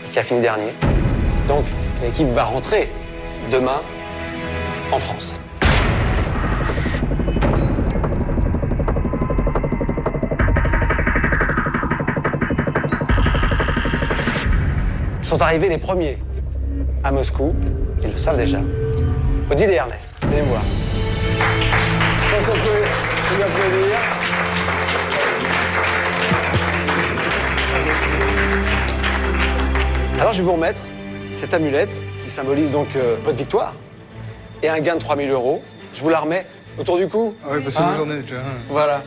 et qui a fini dernier. Donc, l'équipe va rentrer demain en France. Sont arrivés les premiers à Moscou. Ils le savent déjà. Odile et Ernest, venez me voir. Je pense qu'on peut vous applaudir. Alors je vais vous remettre cette amulette qui symbolise donc votre victoire et un gain de 3 000 €. Je vous la remets autour du cou. Ah oui, parce que j'en ai déjà. Voilà.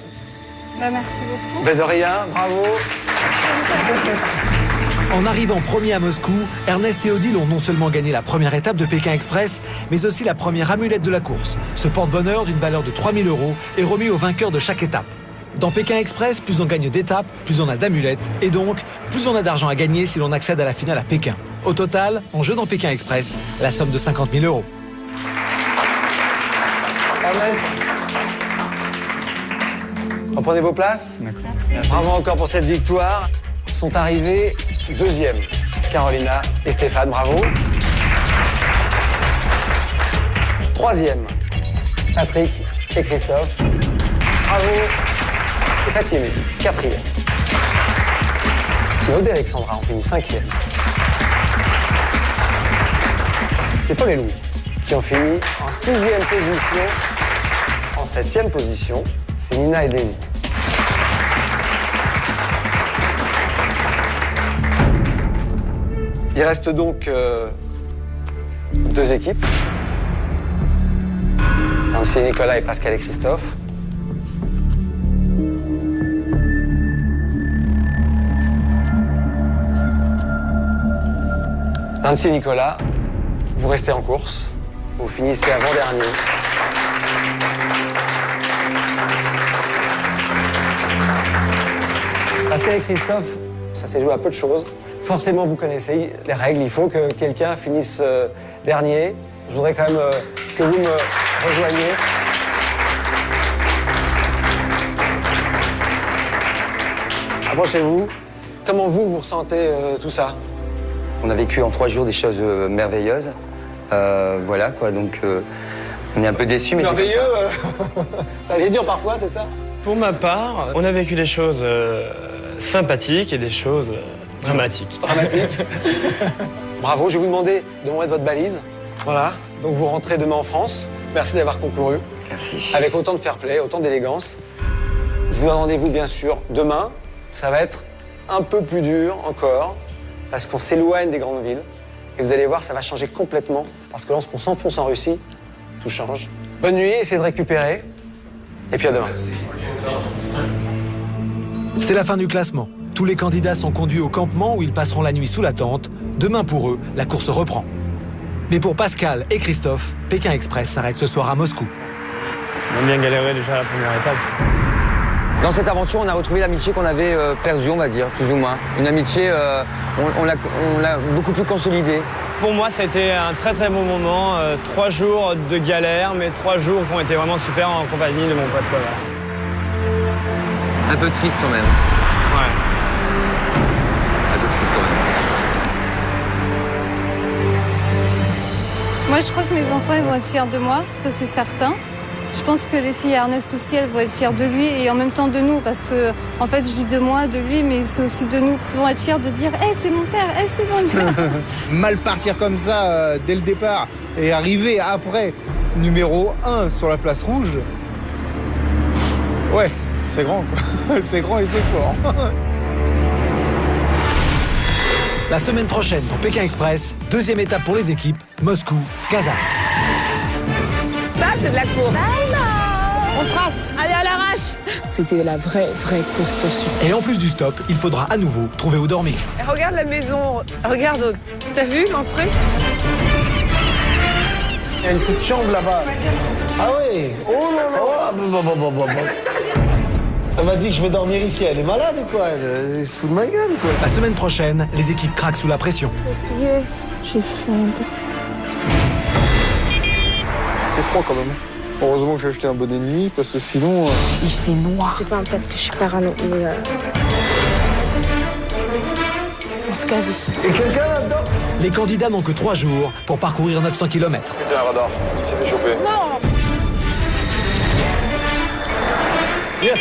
Bah, merci beaucoup. Ben de rien, bravo. En arrivant premier à Moscou, Ernest et Odile ont non seulement gagné la première étape de Pékin Express, mais aussi la première amulette de la course. Ce porte-bonheur d'une valeur de 3 000 € est remis au vainqueur de chaque étape. Dans Pékin Express, plus on gagne d'étapes, plus on a d'amulettes, et donc plus on a d'argent à gagner si l'on accède à la finale à Pékin. Au total, en jeu dans Pékin Express, la somme de 50 000 €. Ernest, reprenez vos places. Merci. Bravo encore pour cette victoire. Sont arrivés deuxième, Carolina et Stéphane, bravo. Troisième, Patrick et Christophe, bravo. Et Fatimé, quatrième. Maud et Alexandra ont fini cinquième. C'est Paul et Louis qui ont fini en 6e position. En 7e position, c'est Nina et Daisy. Il reste donc 2 équipes. Donc c'est Nicolas et Pascal et Christophe. Nancy et Nicolas, vous restez en course. Vous finissez avant-dernier. Pascal et Christophe, ça s'est joué à peu de choses. Forcément, vous connaissez les règles. Il faut que quelqu'un finisse dernier. Je voudrais quand même que vous me rejoigniez. Approchez-vous. Comment vous ressentez tout ça? On a vécu en 3 jours des choses merveilleuses. Voilà quoi, donc on est un peu déçus. Mais merveilleux, ça allait dur parfois, c'est ça? Pour ma part, on a vécu des choses sympathiques et des choses dramatiques. Dramatiques. Bravo, je vais vous demander de me mettre votre balise. Voilà, donc vous rentrez demain en France. Merci d'avoir concouru. Merci. Avec autant de fair play, autant d'élégance. Je vous donne rendez-vous bien sûr demain. Ça va être un peu plus dur encore, parce qu'on s'éloigne des grandes villes. Et vous allez voir, ça va changer complètement, parce que lorsqu'on s'enfonce en Russie, tout change. Bonne nuit, essayez de récupérer, et puis à demain. C'est la fin du classement. Tous les candidats sont conduits au campement où ils passeront la nuit sous la tente. Demain pour eux, la course reprend. Mais pour Pascal et Christophe, Pékin Express s'arrête ce soir à Moscou. On a bien galéré déjà à la première étape. Dans cette aventure, on a retrouvé l'amitié qu'on avait perdue, on va dire, plus ou moins. Une amitié, on l'a beaucoup plus consolidée. Pour moi, ça a été un très très bon moment. 3 jours de galère, mais 3 jours qui ont été vraiment super en compagnie de mon pote. Voilà. Un peu triste quand même. Ouais. Un peu triste quand même. Moi, je crois que mes enfants ils vont être fiers de moi, ça c'est certain. Je pense que les filles Ernest aussi, elles vont être fières de lui et en même temps de nous, parce que en fait, je dis de moi, de lui, mais c'est aussi de nous. Ils vont être fiers de dire, hey, c'est mon père, hey, c'est mon père. Mal partir comme ça dès le départ et arriver après numéro 1 sur la place rouge. Ouais, c'est grand, quoi. C'est grand et c'est fort. La semaine prochaine dans Pékin Express, 2e étape pour les équipes, Moscou, Kazan. Ça, c'est de la course. On trace. Allez, à l'arrache. C'était la vraie course-poursuite. Et en plus du stop, il faudra à nouveau trouver où dormir. Et regarde la maison. Regarde, t'as vu l'entrée? Il y a une petite chambre là-bas. Ah oui. Oh là là. Elle m'a dit que je vais dormir ici. Elle est malade ou quoi? Elle se fout de ma gueule, quoi. La semaine prochaine, les équipes craquent sous la pression. J'ai faim. C'est froid quand même. Heureusement que j'ai acheté un bonnet de nuit parce que sinon. Il faisait noir. C'est pas un peut-être que je suis parano, mais on se casse d'ici. Et quelqu'un là-dedans? Les candidats n'ont que 3 jours pour parcourir 900 km. Tiens, un radar, il s'est fait choper. Non. Yes.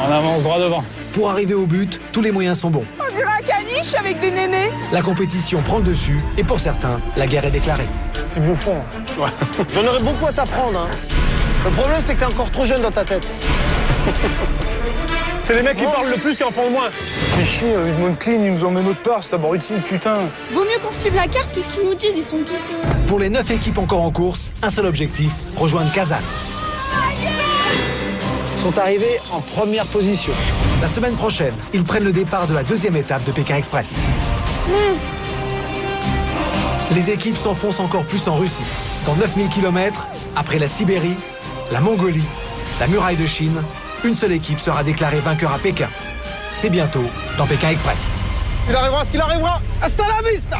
On avance droit devant. Pour arriver au but, tous les moyens sont bons. On dirait un caniche avec des nénés. La compétition prend le dessus et pour certains, la guerre est déclarée. C'est bouffon. Ouais. J'en aurais beaucoup à t'apprendre. Hein. Le problème, c'est que t'es encore trop jeune dans ta tête. C'est les mecs qui parlent le plus qui en font le moins. Mais chier, ils demandent clean, ils nous emmènent autre part, c'est abruti, putain. Vaut mieux qu'on suive la carte puisqu'ils nous disent, ils sont tous... Pour les 9 équipes encore en course, un seul objectif, rejoindre Kazan. Ils sont arrivés en première position. La semaine prochaine, ils prennent le départ de la 2e étape de Pékin Express. Les équipes s'enfoncent encore plus en Russie. Dans 9000 km, après la Sibérie, la Mongolie, la muraille de Chine, une seule équipe sera déclarée vainqueur à Pékin. C'est bientôt dans Pékin Express. Il arrivera ce qu'il arrivera. Hasta la vista!